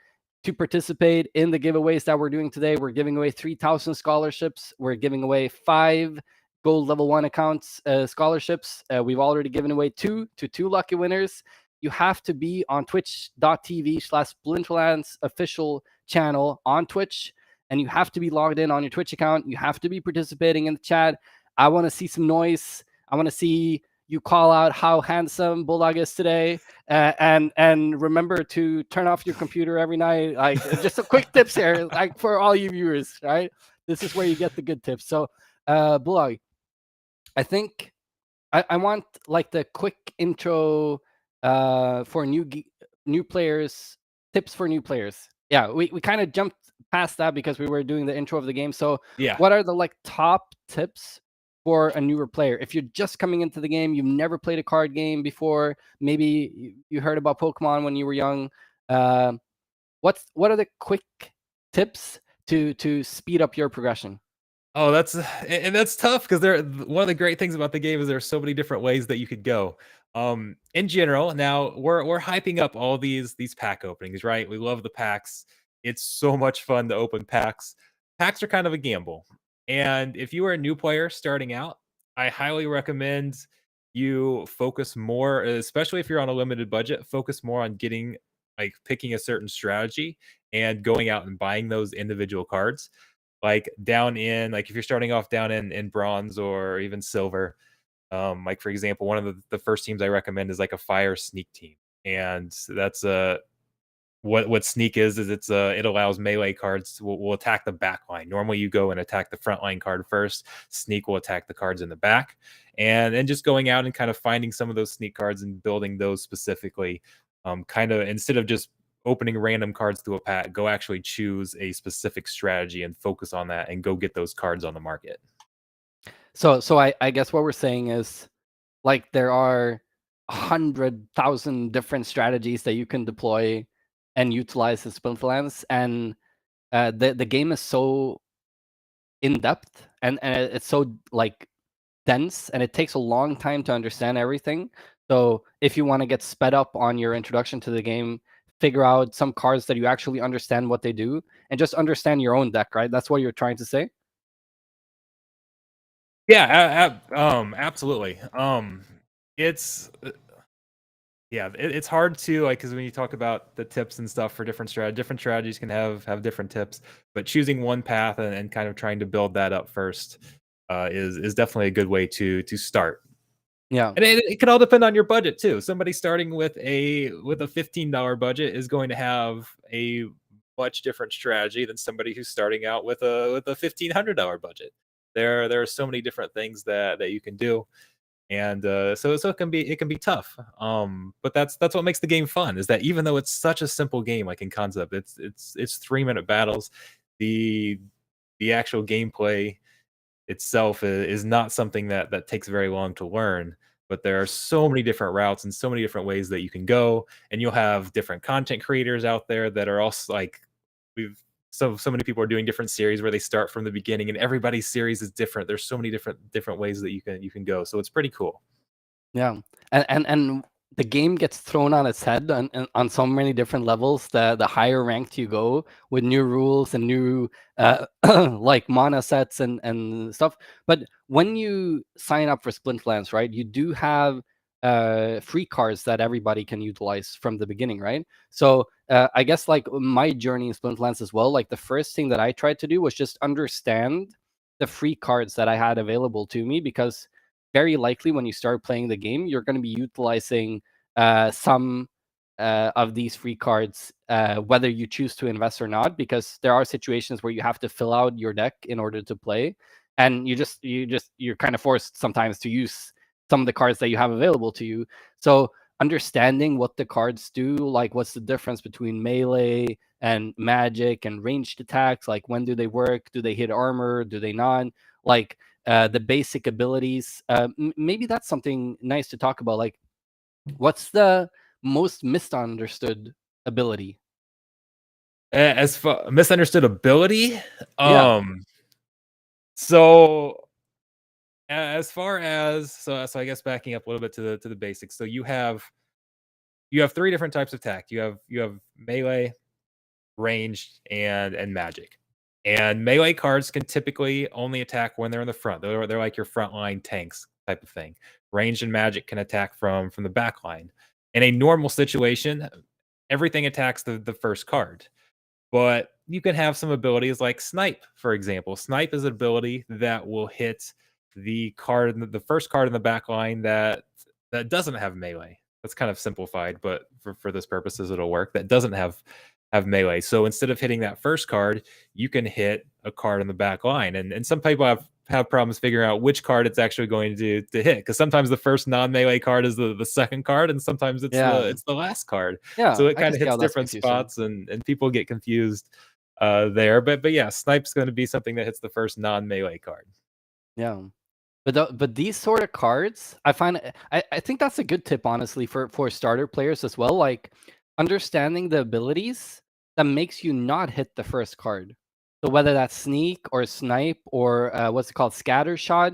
to participate in the giveaways that we're doing today. We're giving away 3,000 scholarships. We're giving away 5 gold level 1 accounts scholarships. We've already given away 2 to 2 lucky winners. You have to be on twitch.tv/Splinterlands official channel on Twitch, and you have to be logged in on your Twitch account. You have to be participating in the chat. I want to see some noise. I want to see you call out how handsome Bulldog is today, and remember to turn off your computer every night. Like, just a quick tips here, like for all you viewers, right? This is where you get the good tips. So, Bulldog, I think I want like the quick intro for new players, tips for new players. Yeah, we kind of jumped past that because we were doing the intro of the game. So Yeah. what are the like top tips for a newer player? If you're just coming into the game, you've never played a card game before, maybe you heard about Pokemon when you were young. What are the quick tips to speed up your progression? Oh, that's tough because one of the great things about the game is there's so many different ways that you could go. In general, now we're hyping up all these pack openings, right? We love the packs. It's so much fun to open packs. Packs are kind of a gamble. And if you are a new player starting out, I highly recommend you focus more, especially if you're on a limited budget, focus more on getting like picking a certain strategy and going out and buying those individual cards. Like down in like if you're starting off down in bronze or even silver, like for example, one of the first teams I recommend is like a fire sneak team. And that's a what sneak is it allows melee cards will attack the back line. Normally you go and attack the front line card first. Sneak will attack the cards in the back. And then just going out and kind of finding some of those sneak cards and building those specifically. Kind of instead of just opening random cards to a pack, go actually choose a specific strategy and focus on that and go get those cards on the market. So I guess what we're saying is, like, there are 100,000 different strategies that you can deploy and utilize in Splinterlands, and the game is so in depth, and it's so like dense, and it takes a long time to understand everything. So if you want to get sped up on your introduction to the game, figure out some cards that you actually understand what they do, and just understand your own deck, right? That's what you're trying to say. Yeah, absolutely. It's yeah, it's hard to like because when you talk about the tips and stuff for different strategies can have different tips, but choosing one path and kind of trying to build that up first is definitely a good way to start. Yeah. And it can all depend on your budget too. Somebody starting with a $15 budget is going to have a much different strategy than somebody who's starting out with a $1,500 budget. There are so many different things that you can do, and so it can be tough. But that's what makes the game fun is that even though it's such a simple game, like in concept, it's 3-minute battles. The the actual gameplay itself is not something that takes very long to learn, but there are so many different routes and so many different ways that you can go, and you'll have different content creators out there that are also like we've so many people are doing different series where they start from the beginning and everybody's series is different. There's so many different ways that you can go. So it's pretty cool. Yeah, and the game gets thrown on its head on so many different levels. The higher ranked you go with new rules and new like mana sets and stuff. But when you sign up for Splintlands, right, you do have free cards that everybody can utilize from the beginning, right? So I guess like my journey in Splintlands as well. Like the first thing that I tried to do was just understand the free cards that I had available to me, because very likely when you start playing the game, you're going to be utilizing some of these free cards, whether you choose to invest or not, because there are situations where you have to fill out your deck in order to play, and you're kind of forced sometimes to use some of the cards that you have available to you. So understanding what the cards do, like what's the difference between melee and magic and ranged attacks, like when do they work, do they hit armor, do they not, like the basic abilities. Maybe that's something nice to talk about. Like, what's the most misunderstood ability? As for misunderstood ability, Yeah, so as far as so I guess backing up a little bit to the basics. So you have three different types of attack. You have melee, ranged, and magic. And melee cards can typically only attack when they're in the front. They're like your frontline tanks type of thing. Ranged and magic can attack from the back line. In a normal situation, everything attacks the first card. But you can have some abilities like snipe, for example. Snipe is an ability that will hit the first card in the back line that doesn't have melee. That's kind of simplified, but for this purposes, it'll work. That doesn't have melee. So instead of hitting that first card, you can hit a card in the back line. And some people have problems figuring out which card it's actually going to hit. Because sometimes the first non-melee card is the second card, and sometimes it's the yeah, it's the last card. yeah. So it I can kind of see how hits that's different confusing. spots and people get confused there. But yeah, snipe's going to be something that hits the first non-melee card. Yeah. But these sort of cards, I find I think that's a good tip, honestly, for starter players as well. Like understanding the abilities that makes you not hit the first card. So whether that's sneak or snipe or what's it called, scatter shot.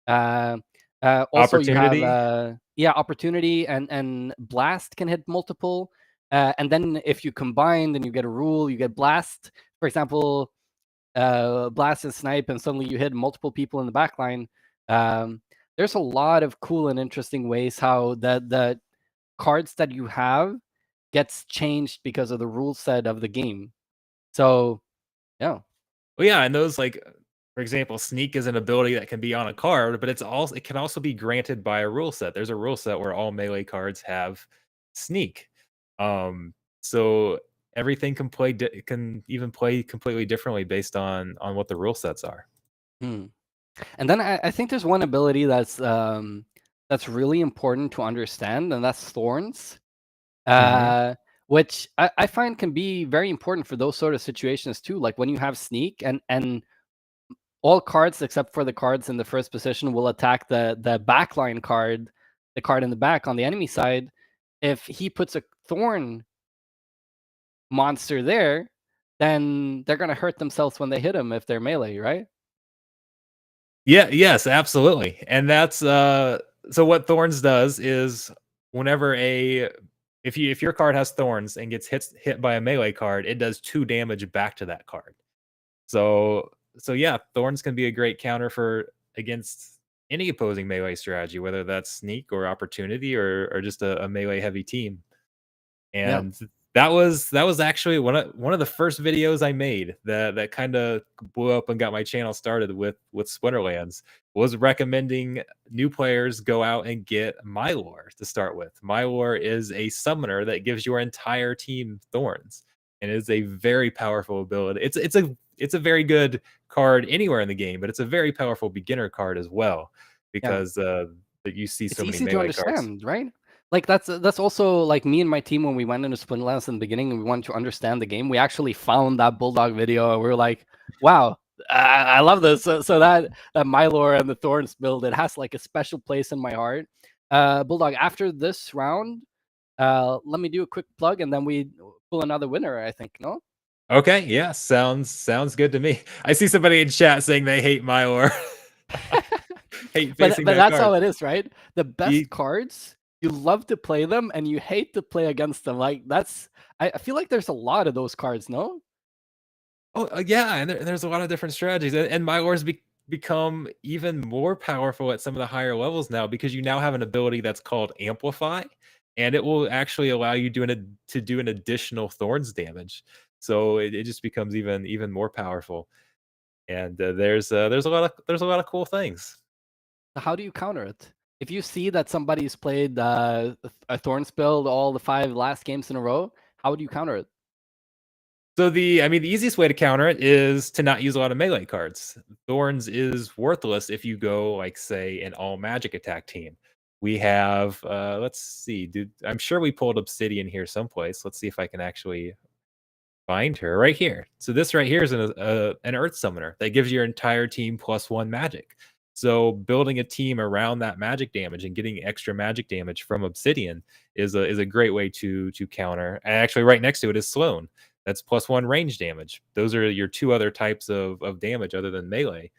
Uh, Also, you have Opportunity. yeah, opportunity and blast can hit multiple. And then if you combine, then you get a rule. You get blast, for example, blast and snipe, and suddenly you hit multiple people in the back line. there's a lot of cool and interesting ways how the cards that you have gets changed because of the rule set of the game. So yeah. Well, yeah, and those like, for example, sneak is an ability that can be on a card, but it can also be granted by a rule set. There's a rule set where all melee cards have sneak. So everything can even play completely differently based on what the rule sets are. Hmm. And then I think there's one ability that's really important to understand, and that's thorns. Mhm. Which I find can be very important for those sort of situations too. Like when you have sneak and all cards except for the cards in the first position will attack the backline card, the card in the back on the enemy side. If he puts a thorn monster there, then they're gonna hurt themselves when they hit him if they're melee, right? Yeah, yes, absolutely. And that's so what thorns does is whenever a if your card has thorns and gets hit by a melee card, it does 2 damage back to that card. So yeah, thorns can be a great counter for against any opposing melee strategy, whether that's sneak or opportunity or just a melee heavy team. Yeah. And that was actually one of the first videos I made that kind of blew up and got my channel started with Splinterlands was recommending new players go out and get Mylor to start with. Mylor is a summoner that gives your entire team thorns and is a very powerful ability. It's a very good card anywhere in the game, but it's a very powerful beginner card as well Yeah. because that you see It's so many easy to melee cards. understand, right? Like that's also like me and my team when we went into Splinterlands in the beginning and we wanted to understand the game. We actually found that Bulldog video and we were like, "Wow, I love this." So that Mylor and the Thorns build, it has like a special place in my heart. Bulldog, after this round, let me do a quick plug and then we pull another winner. I think no. Okay, yeah, sounds good to me. I see somebody in chat saying they hate Mylor. Hate facing But that that's card. how it is, right? The Ye best cards, you love to play them and you hate to play against them. Like that's I feel like there's a lot of those cards, no? Oh, yeah, and there's a lot of different strategies, and Mylor's become even more powerful at some of the higher levels now because you now have an ability that's called Amplify, and it will actually allow you to do an additional thorns damage. So it just becomes even more powerful, and there's a lot of cool things. How do you counter it? If you see that somebody's played a Thorns build all the 5 last games in a row, how would you counter it? So the easiest way to counter it is to not use a lot of melee cards. Thorns is worthless if you go like say an all magic attack team. We have let's see, dude. I'm sure we pulled Obsidian here someplace. Let's see if I can actually find her right here. So this right here is an Earth Summoner that gives your entire team +1 magic. So building a team around that magic damage and getting extra magic damage from Obsidian is a great way to counter. And actually, right next to it is Sloan. That's +1 range damage. Those are your two other types of damage other than melee.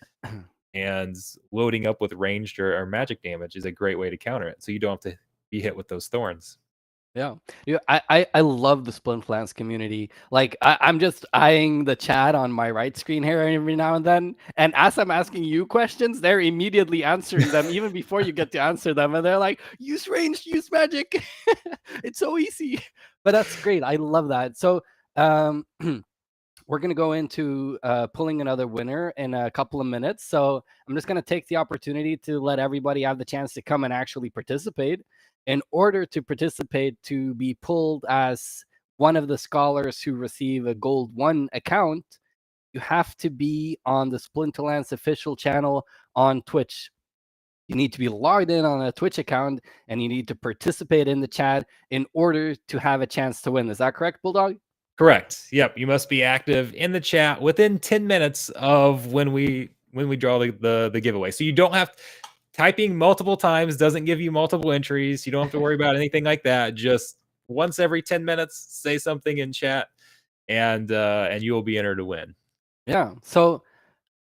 And loading up with ranged or magic damage is a great way to counter it. So you don't have to be hit with those thorns. Yeah. Yeah, I love the Splinterlands community. Like I'm just eyeing the chat on my right screen here every now and then. And as I'm asking you questions, they're immediately answering them even before you get to answer them. And they're like, use ranged, use magic. It's so easy. But that's great. I love that. So um we're going to go into pulling another winner in a couple of minutes. So I'm just going to take the opportunity to let everybody have the chance to come and actually participate. In order to participate, to be pulled as one of the scholars who receive a Gold 1 account, you have to be on the Splinterlands official channel on Twitch. You need to be logged in on a Twitch account and you need to participate in the chat in order to have a chance to win. Is that correct, Bulldog? Correct. Yep. You must be active in the chat within 10 minutes of when we draw the giveaway. So you don't have typing multiple times doesn't give you multiple entries. You don't have to worry about anything like that. Just once every 10 minutes, say something in chat and you will be entered to win. Yeah. So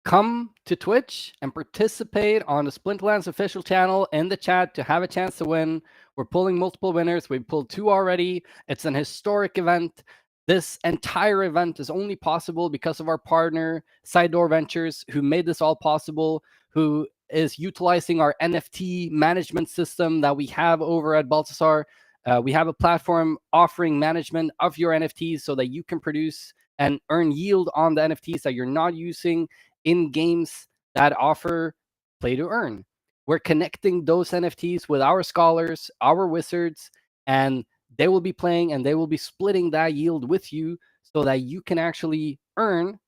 come to Twitch and participate on the Splinterlands official channel in the chat to have a chance to win. We're pulling multiple winners. We pulled 2 already. It's an historic event. This entire event is only possible because of our partner, Side Door Ventures, who made this all possible, who is utilizing our NFT management system that we have over at Balthazar. We have a platform offering management of your NFTs so that you can produce and earn yield on the NFTs that you're not using in games that offer play to earn. We're connecting those NFTs with our scholars, our wizards, and they will be playing and they will be splitting that yield with you so that you can actually earn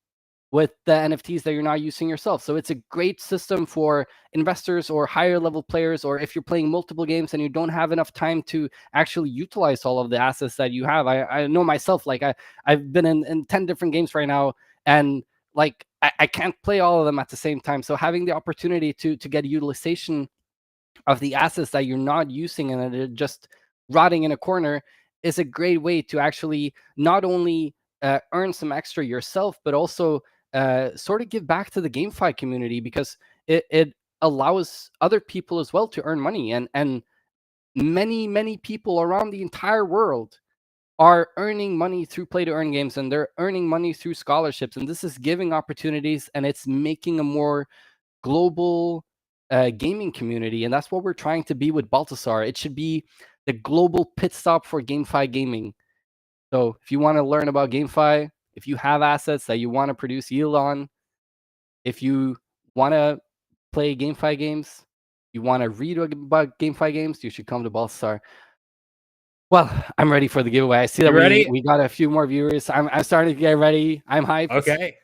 with the NFTs that you're not using yourself. So it's a great system for investors or higher level players, or if you're playing multiple games and you don't have enough time to actually utilize all of the assets that you have. I know myself, like I've been in 10 different games right now, and like I can't play all of them at the same time. So having the opportunity to get utilization of the assets that you're not using and they're just rotting in a corner is a great way to actually not only earn some extra yourself, but also sort of give back to the GameFi community, because it allows other people as well to earn money. And many people around the entire world are earning money through play to earn games, and they're earning money through scholarships. And this is giving opportunities, and it's making a more global gaming community, and that's what we're trying to be with Balthazar. It should be the global pit stop for GameFi gaming. So if you want to learn about GameFi, if you have assets that you want to produce yield on, if you want to play GameFi games, you want to read about GameFi games, you should come to Balthazar. Well, I'm ready for the giveaway. I see that You ready? we got a few more viewers. I'm starting to get ready. I'm hyped. Okay.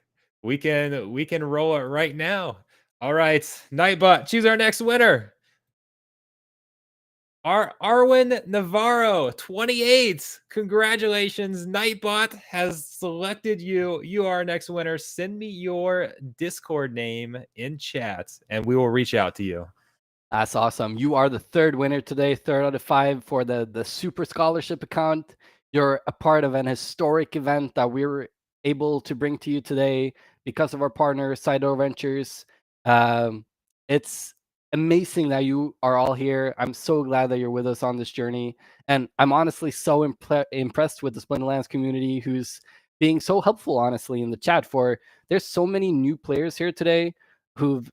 We can roll it right now. All right. Nightbot, choose our next winner. Arwin Navarro, 28. Congratulations. Nightbot has selected you. You are our next winner. Send me your Discord name in chat and we will reach out to you. That's awesome. You are the third winner today, 3rd out of 5 for the Super Scholarship account. You're a part of an historic event that we were able to bring to you today because of our partner, Sideover Ventures. It's amazing that you are all here. I'm so glad that you're with us on this journey. And I'm honestly so impressed with the Splinterlands community, who's being so helpful, honestly, in the chat. For there's so many new players here today who've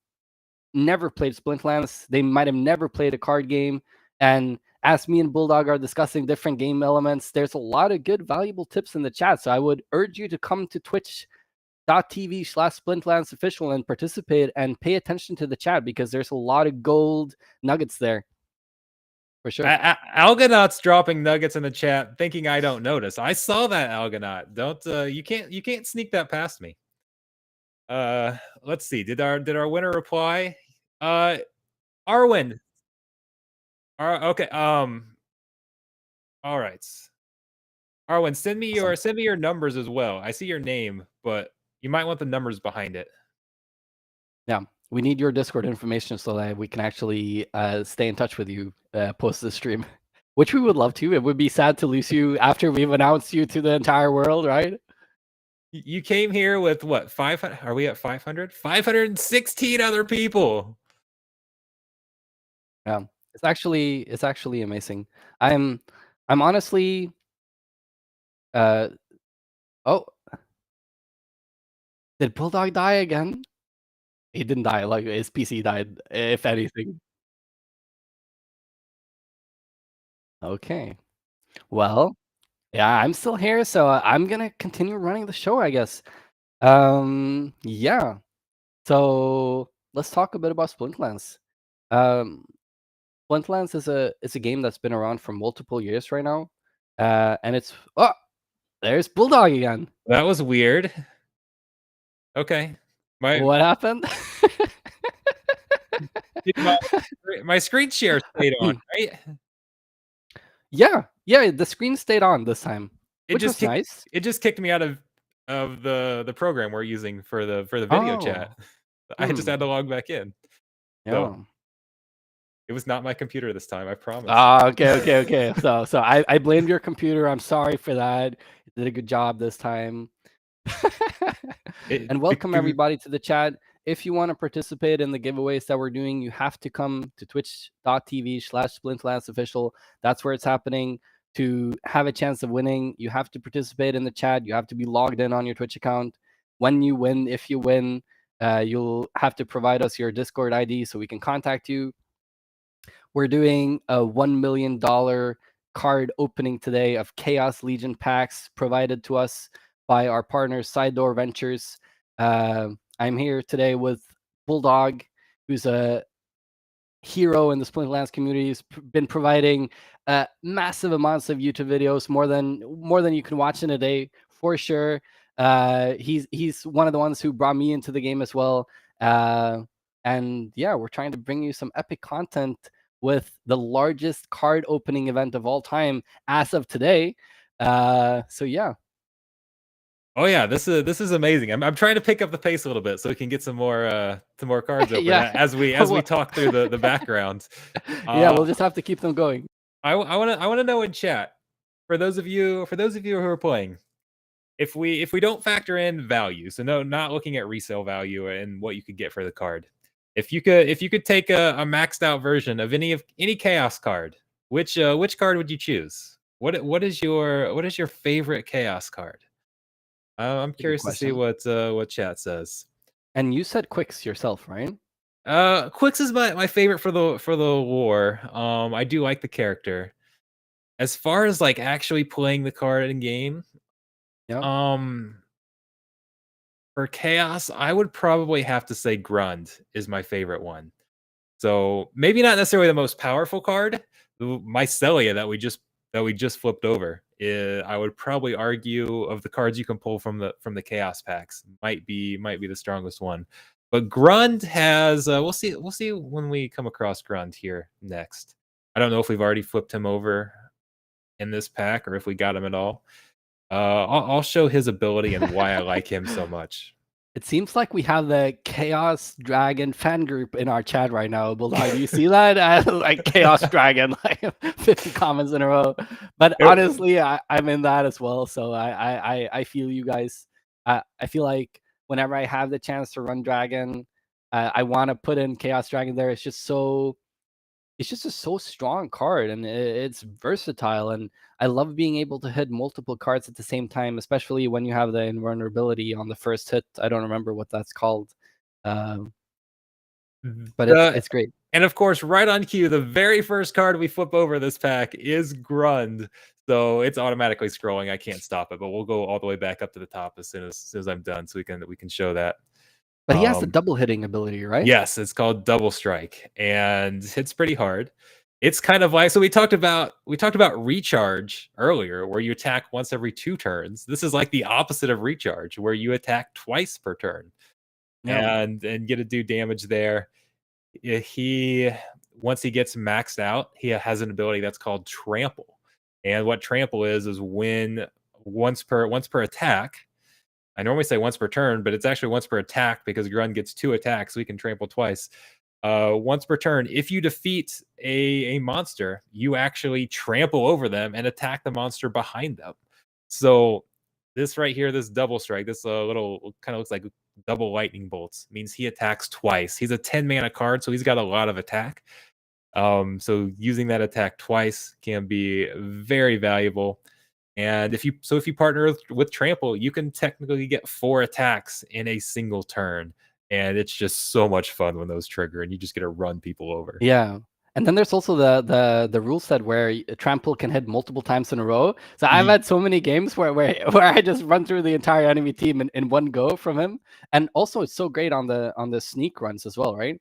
never played Splinterlands. They might have never played a card game. And as me and Bulldog are discussing different game elements, there's a lot of good, valuable tips in the chat. So I would urge you to come to twitch.tv/Splinterlands official and participate and pay attention to the chat, because there's a lot of gold nuggets there. For sure. Algonaut's dropping nuggets in the chat, thinking I don't notice. I saw that, Algonaut. Don't you can't sneak that past me. Let's see. Did our winner reply? Arwen. Okay. All right. Arwen, send me your numbers as well. I see your name, but you might want the numbers behind it. Yeah, we need your Discord information so that we can actually stay in touch with you post the stream, which we would love to. It would be sad to lose you after we've announced you to the entire world, right? You came here with what, 500? Are we at 500? 516 other people. Yeah, it's actually amazing. I'm honestly oh, did Bulldog die again? He didn't die, like his PC died, if anything. Okay. Well, yeah, I'm still here, so I'm gonna continue running the show, I guess. Yeah. So let's talk a bit about Splinterlands. Um, Splinterlands is a game that's been around for multiple years right now, and it's there's Bulldog again. That was weird. Okay, What happened? my screen share stayed on, right? Yeah, the screen stayed on this time, which was nice. It just kicked me out of the program we're using for the video chat. I just had to log back in. Yeah. So, it was not my computer this time, I promise. Okay. So I blamed your computer. I'm sorry for that. You did a good job this time. And welcome everybody to the chat. If you want to participate in the giveaways that we're doing, you have to come to twitch.tv/Splinterlands official. That's where it's happening. To have a chance of winning, you have to participate in the chat. You have to be logged in on your Twitch account. When you win, if you win, You'll have to provide us your Discord ID so we can contact you. We're doing a $1 million card opening today of Chaos Legion packs provided to us by our partners Side Door Ventures. I'm here today with Bulldog, who's a hero in the Splinterlands community. He's been providing massive amounts of YouTube videos, more than you can watch in a day for sure. He's one of the ones who brought me into the game as well. And yeah, we're trying to bring you some epic content with the largest card opening event of all time as of today. So yeah. Oh yeah, this is amazing. I'm trying to pick up the pace a little bit so we can get some more cards open Yeah. as we talk through the background. Yeah, we'll just have to keep them going. I want to know in chat, for those of you who are playing, if we don't factor in value, so no, not looking at resale value and what you could get for the card. If you could take a maxed out version of any chaos card, which card would you choose? What is your favorite chaos card? I'm curious to see what chat says. And you said Quicks yourself, right? Quicks is my favorite for the war. I do like the character. As far as like actually playing the card in game, Yeah. for chaos, I would probably have to say Grund is my favorite one. So maybe not necessarily the most powerful card. Mycelia that we just flipped over. I would probably argue of the cards you can pull from the chaos packs might be the strongest one. But Grund has we'll see when we come across Grund here next. I don't know if we've already flipped him over in this pack or if we got him at all. I'll show his ability and why I like him so much. It seems like we have the Chaos Dragon fan group in our chat right now. Bulldog, do you see that? Like Chaos Dragon, like 50 comments in a row. But honestly, I'm in that as well. So I feel you guys. I feel like whenever I have the chance to run Dragon, I want to put in Chaos Dragon there. It's just a so strong card, and it's versatile, and I love being able to hit multiple cards at the same time, especially when you have the invulnerability on the first hit. I don't remember what that's called, but it's great. And of course, right on cue, the very first card we flip over this pack is Grund, so it's automatically scrolling. I can't stop it, but we'll go all the way back up to the top as soon as I'm done, so we can show that. But he has the double hitting ability, right? Yes, it's called Double Strike, and hits pretty hard. It's kind of like, so we talked about recharge earlier, where you attack once every 2 turns. This is like the opposite of recharge, where you attack twice per turn, and get to do damage there. He once he gets maxed out, he has an ability that's called Trample, and what Trample is when once per attack. I normally say once per turn, but it's actually once per attack because Grund gets 2 attacks, so we can trample twice. Once per turn, if you defeat a monster, you actually trample over them and attack the monster behind them. So this right here, this double strike, this little kind of looks like double lightning bolts, means he attacks twice. He's a 10 mana card, so he's got a lot of attack. So using that attack twice can be very valuable. And if you partner with Trample, you can technically get 4 attacks in a single turn, and it's just so much fun when those trigger, and you just get to run people over. Yeah, and then there's also the rule set where Trample can hit multiple times in a row. So I've had so many games where I just run through the entire enemy team in one go from him, and also it's so great on the sneak runs as well, right?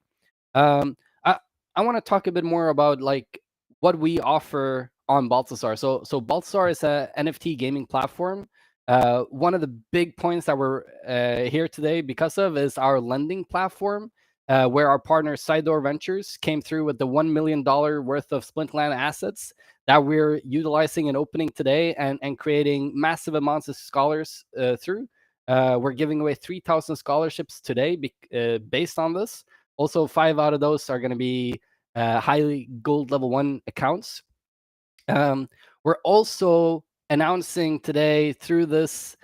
I want to talk a bit more about like what we offer on Balthazar. So Balthazar is a NFT gaming platform. One of the big points that we're here today because of is our lending platform, where our partner Side Door Ventures came through with the $1 million worth of Splinterland assets that we're utilizing and opening today and creating massive amounts of scholars through. We're giving away 3,000 scholarships today based on this. Also, 5 out of those are going to be highly gold level 1 accounts. We're also announcing today through this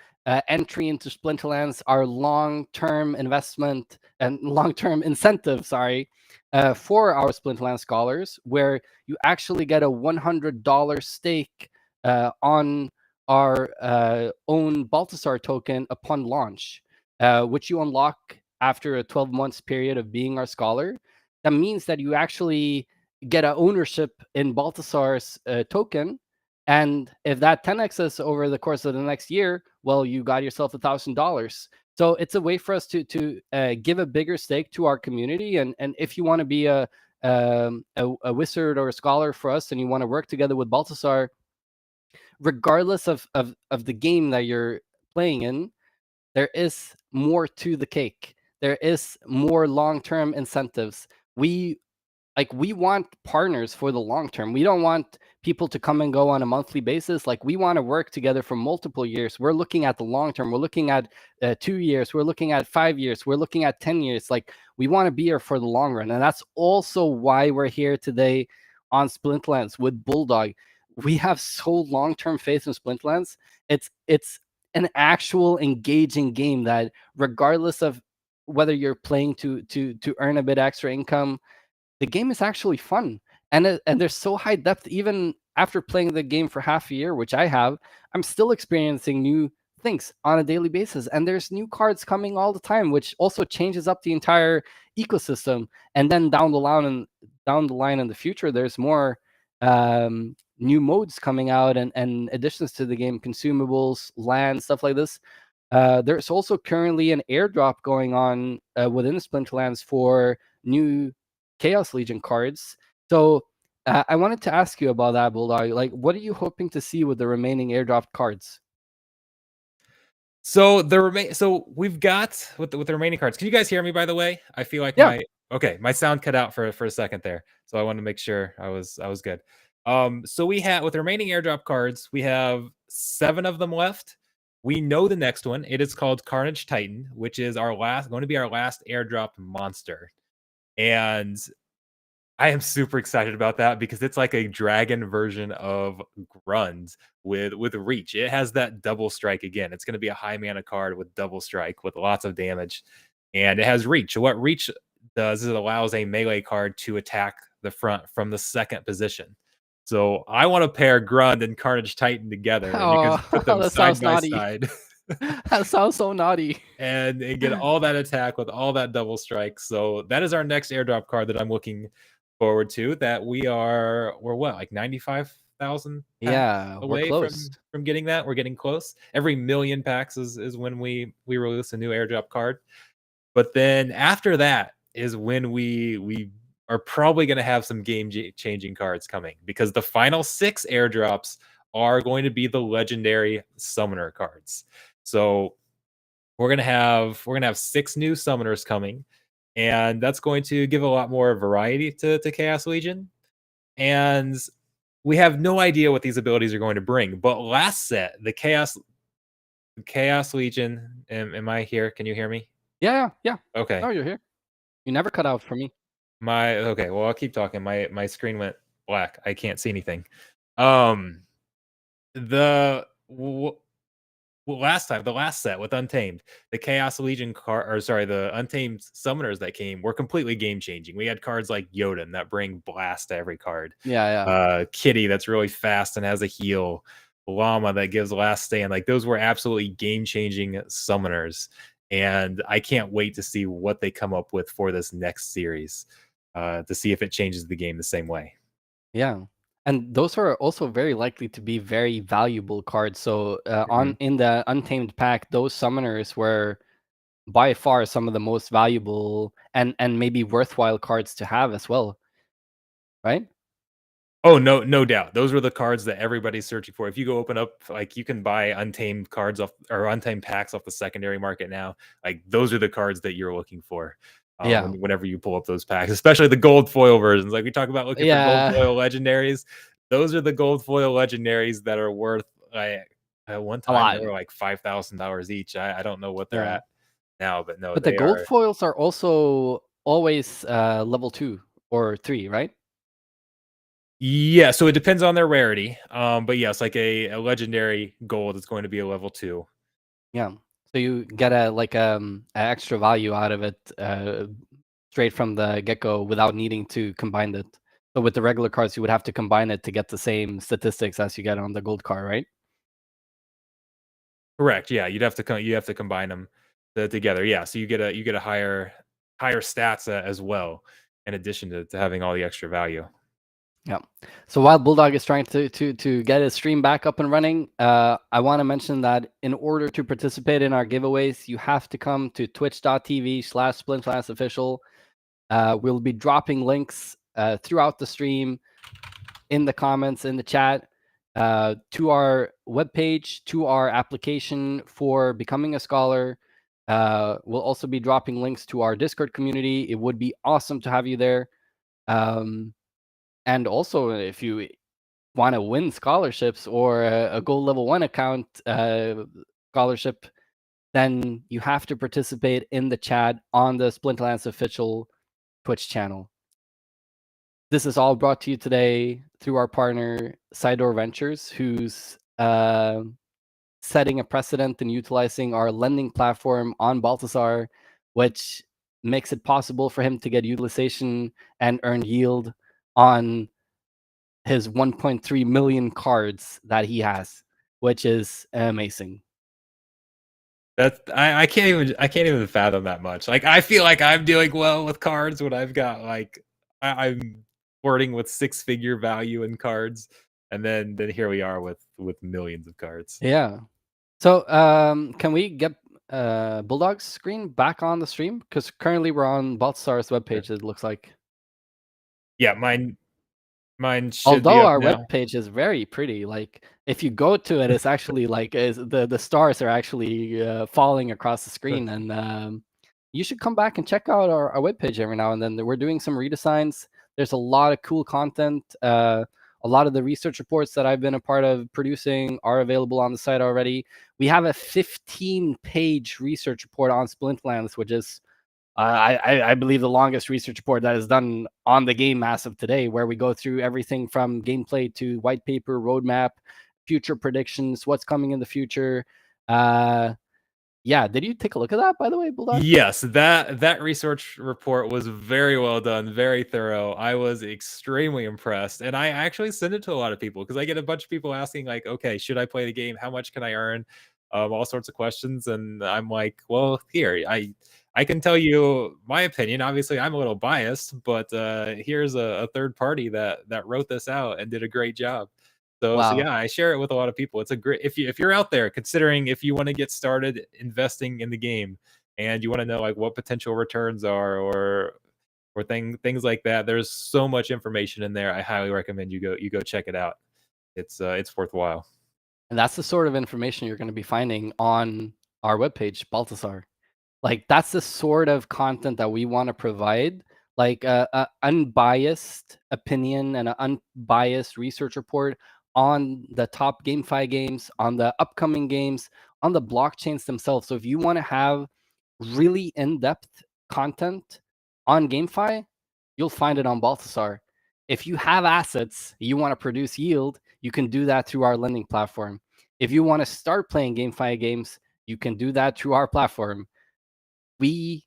entry into Splinterlands our long-term investment and long-term incentive, for our Splinterlands scholars, where you actually get a $100 stake on our own Balthazar token upon launch, which you unlock after a 12 months period of being our scholar, that means that you actually get a ownership in Balthazar's token. And if that 10x's over the course of the next year, well, you got yourself $1,000. So it's a way for us to give a bigger stake to our community. And if you want to be a wizard or a scholar for us, and you want to work together with Balthazar, regardless of the game that you're playing in, there is more to the cake. There is more long-term incentives. We want partners for the long term. We don't want people to come and go on a monthly basis. Like, we want to work together for multiple years. We're looking at the long term. We're looking at 2 years. We're looking at 5 years. We're looking at 10 years. Like, we want to be here for the long run. And that's also why we're here today on Splinterlands with Bulldog. We have so long-term faith in Splinterlands. It's an actual engaging game that, regardless of whether you're playing to earn a bit extra income, the game is actually fun. And there's so high depth. Even after playing the game for half a year, which I have, I'm still experiencing new things on a daily basis. And there's new cards coming all the time, which also changes up the entire ecosystem. And then down the line in the future, there's more new modes coming out and additions to the game, consumables, land, stuff like this. There's also currently an airdrop going on within Splinterlands for new Chaos Legion cards. So I wanted to ask you about that, Bulldog. Like, what are you hoping to see with the remaining airdropped cards? So we've got with the remaining cards. Can you guys hear me, by the way? I feel like Yeah. my sound cut out for a second there. So I want to make sure I was good. So we have, with the remaining airdrop cards, we have 7 of them left. We know the next one. It is called Carnage Titan, which is going to be our last airdrop monster. And I am super excited about that because it's like a dragon version of Grund with reach. It has that double strike again. It's going to be a high mana card with double strike with lots of damage, and it has reach. What reach does is it allows a melee card to attack the front from the second position. So I want to pair Grund and Carnage Titan together, and you can Oh, just put them that side sounds by naughty. side. That sounds so naughty. And get all that attack with all that double strike. So that is our next airdrop card that I'm looking forward to. That we're what, like 95,000 packs Yeah, we're away close. from getting that. We're getting close. Every million packs is when we release a new airdrop card. But then after that is when we are probably going to have some game changing cards coming, because the final 6 airdrops are going to be the legendary summoner cards. So we're gonna have 6 new summoners coming, and that's going to give a lot more variety to Chaos Legion. And we have no idea what these abilities are going to bring. But last set, the Chaos Legion. Am I here? Can you hear me? Yeah. Okay. Oh, you're here. You never cut out for me. Okay. Well, I'll keep talking. My screen went black. I can't see anything. Um, the Well, the last set with Untamed, the Chaos Legion the Untamed summoners that came were completely game changing. We had cards like Jotun that bring blast to every card. Yeah. Kitty that's really fast and has a heal. Llama that gives last stand. Like, those were absolutely game changing summoners. And I can't wait to see what they come up with for this next series, to see if it changes the game the same way. Yeah. And those are also very likely to be very valuable cards. So Mhm. in the Untamed pack, those summoners were by far some of the most valuable and maybe worthwhile cards to have as well, right? Oh, no doubt. Those were the cards that everybody's searching for. If you go open up, like, you can buy Untamed cards off, or Untamed packs off the secondary market now. Like, those are the cards that you're looking for, Yeah. whenever you pull up those packs, especially the gold foil versions. Like, we talk about looking for gold Yeah. foil legendaries. Those are the gold foil legendaries that are worth, like, at one A time they lot. were like $5,000 each. I don't know what they're Yeah. at now, but no, But the they gold are. foils are also always level 2 or 3, right? Yeah, so it depends on their rarity. But yes, like a legendary gold is going to be a level 2. Yeah. So you get a extra value out of it straight from the get-go without needing to combine it. So with the regular cards, you would have to combine it to get the same statistics as you get on the gold card, right? Correct. Yeah, you have to combine them. together. Yeah, so you get a higher stats as well, in addition to having all the extra value. Yeah. So while Bulldog is trying to get his stream back up and running, I want to mention that in order to participate in our giveaways, you have to come to twitch.tv/Splinterlands official. We'll be dropping links throughout the stream, in the comments, in the chat, to our webpage, to our application for becoming a scholar. We'll also be dropping links to our Discord community. It would be awesome to have you there. And also, if you want to win scholarships or a gold level 1 account scholarship, then you have to participate in the chat on the Splinterlands official Twitch channel. This is all brought to you today through our partner, Sidor Ventures, who's setting a precedent and utilizing our lending platform on Balthazar, which makes it possible for him to get utilization and earn yield on his 1.3 million cards that he has, which is amazing. That's I can't even fathom that much. Like, I feel like I'm doing well with cards when I've got like I'm flirting with 6-figure value in cards, and then here we are with millions of cards. Yeah. So can we get Bulldog's screen back on the stream? Because currently we're on Balthazar's webpage, it looks like. Yeah, mine should be Although up our now. webpage is very pretty, like if you go to it, it's actually like the stars are actually falling across the screen, and you should come back and check out our webpage every now and then. We're doing some redesigns. There's a lot of cool content. A lot of the research reports that I've been a part of producing are available on the site already. We have a 15-page research report on Splinterlands, which is I believe the longest research report that is done on the game as of today, where we go through everything from gameplay to white paper, roadmap, future predictions, what's coming in the future. Yeah, did you take a look at that, by the way, Bulldog? Yes, that research report was very well done, very thorough. I was extremely impressed, and I actually sent it to a lot of people because I get a bunch of people asking like, "Okay, should I play the game? How much can I earn?" All sorts of questions, and I'm like, "Well, here, I can tell you my opinion. Obviously, I'm a little biased, but here's a third party that wrote this out and did a great job." So Wow. yeah, I share it with a lot of people. It's a great if you're out there considering if you want to get started investing in the game and you want to know like what potential returns are or things like that. There's so much information in there. I highly recommend you go check it out. It's worthwhile. And that's the sort of information you're going to be finding on our webpage, Balthazar. Like that's the sort of content that we want to provide, like a unbiased opinion and an unbiased research report on the top GameFi games, on the upcoming games, on the blockchains themselves. So if you want to have really in-depth content on GameFi, you'll find it on Balthazar. If you have assets, you want to produce yield, you can do that through our lending platform. If you want to start playing GameFi games, you can do that through our platform. We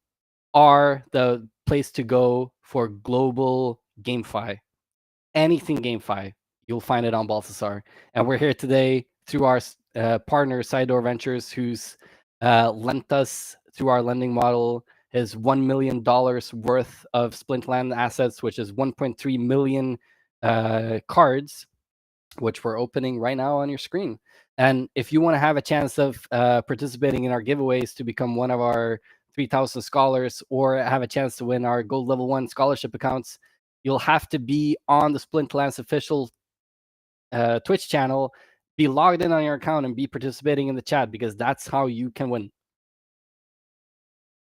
are the place to go for global GameFi. Anything GameFi, you'll find it on Balthazar. And we're here today through our partner, Sidor Ventures, who's lent us through our lending model his $1 million worth of Splintland assets, which is 1.3 million cards, which we're opening right now on your screen. And if you want to have a chance of participating in our giveaways to become one of our 3,000 scholars or have a chance to win our gold level 1 scholarship accounts, you'll have to be on the Splinterlands official Twitch channel, be logged in on your account, and be participating in the chat, because that's how you can win.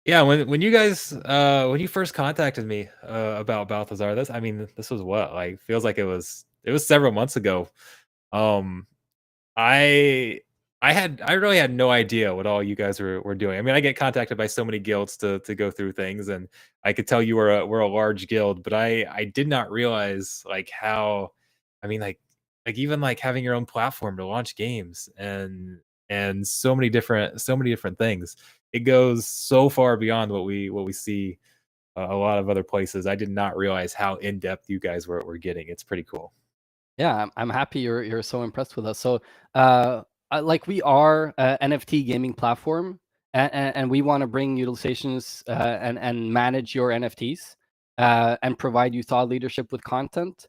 Yeah, when you guys when you first contacted me about Balthazar, this was what like feels like it was several months ago. Um, I I really had no idea what all you guys were doing. I mean, I get contacted by so many guilds to go through things, and I could tell you were a large guild, but I did not realize like how I mean like even like having your own platform to launch games and so many different things. It goes so far beyond what we see a lot of other places. I did not realize how in depth you guys were getting. It's pretty cool. Yeah, I'm happy you're so impressed with us. So, like we are a NFT gaming platform, and we want to bring utilizations and manage your NFTs and provide you thought leadership with content.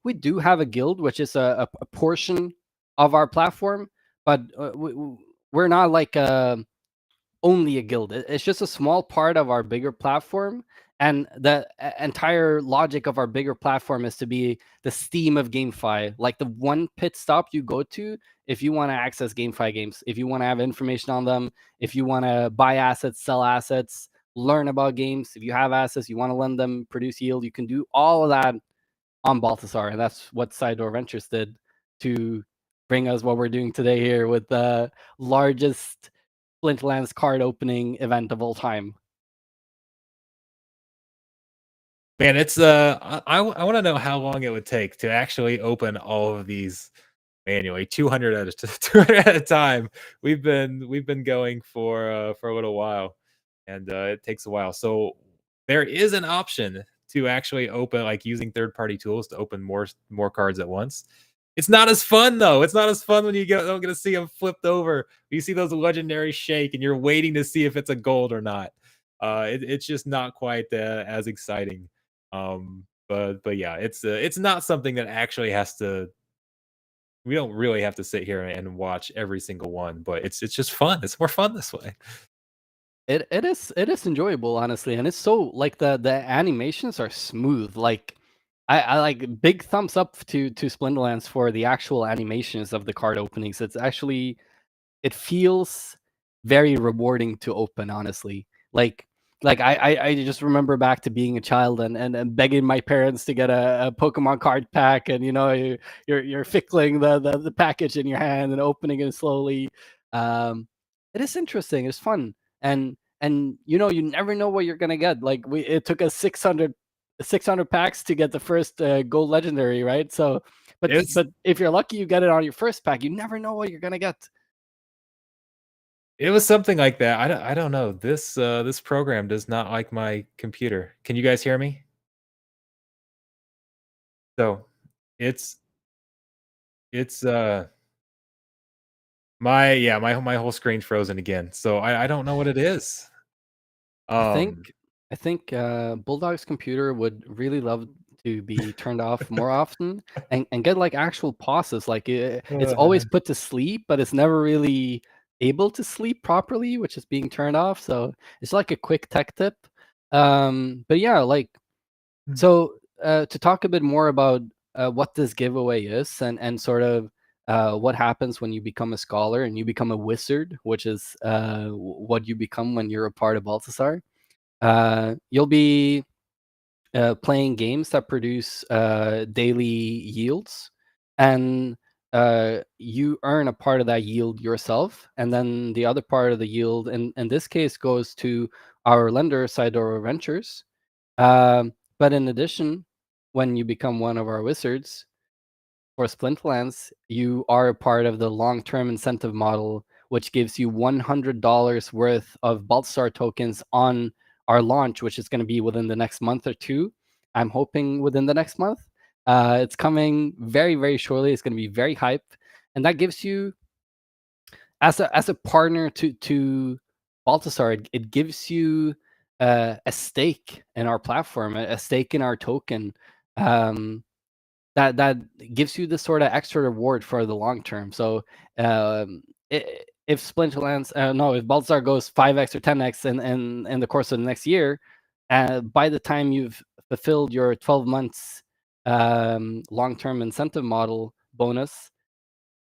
We do have a guild, which is a portion of our platform, but we're not like only a guild. It's just a small part of our bigger platform. And the entire logic of our bigger platform is to be the Steam of GameFi, like the one pit stop you go to if you want to access GameFi games, if you want to have information on them, if you want to buy assets, sell assets, learn about games. If you have assets, you want to lend them, produce yield, you can do all of that on Balthazar. And that's what Side Door Ventures did to bring us what we're doing today here with the largest Splinterlands card opening event of all time. Man, it's I want to know how long it would take to actually open all of these manually, 200 at a 200 at a time. We've been going for a little while, and it takes a while. So there is an option to actually open, like using third-party tools to open more cards at once. It's not as fun though. It's not as fun when you don't get to see them flipped over. You see those legendary shake, and you're waiting to see if it's a gold or not. It's just not quite as exciting. But yeah, it's not something that actually has to. We don't really have to sit here and watch every single one, but it's just fun. It's more fun this way. It is enjoyable, honestly, and it's so like the animations are smooth. Like I like big thumbs up to Splinterlands for the actual animations of the card openings. It's actually, it feels very rewarding to open, honestly. Like I just remember back to being a child and begging my parents to get a Pokemon card pack, and you're fickling the package in your hand and opening it slowly. It is interesting, it's fun, and you never know what you're gonna get. Like it took us 600 packs to get the first gold legendary, right? So It's but if you're lucky, you get it on your first pack. You never know what you're gonna get. it was something like that. I don't know. This program does not like my computer. Can you guys hear me? So it's it's my whole screen's frozen again. So I don't know what it is. I think Um I think Bulldog's computer would really love to be turned off more often and get like actual pauses. Like it's always put to sleep, but it's never really able to sleep properly, which is being turned off. So it's like a quick tech tip. But yeah, like so to talk a bit more about what this giveaway is and sort of what happens when you become a scholar and you become a wizard, which is what you become when you're a part of Balthazar. You'll be playing games that produce daily yields, and you earn a part of that yield yourself, and then the other part of the yield, in this case, goes to our lender, Sidoro Ventures. But in addition, when you become one of our wizards, for Splinterlands, you are a part of the long-term incentive model, which gives you $100 worth of Balthazar tokens on our launch, which is going to be within the next month or two. I'm hoping within the next month. It's coming very, very shortly. It's going to be very hype, and that gives you, as a partner to Balthazar, it gives you a stake in our platform, a stake in our token. Um, that gives you this sort of extra reward for the long term. So if Splinterlands, no, if Balthazar goes 5x or 10x in the course of the next year, by the time you've fulfilled your 12 months long term incentive model bonus,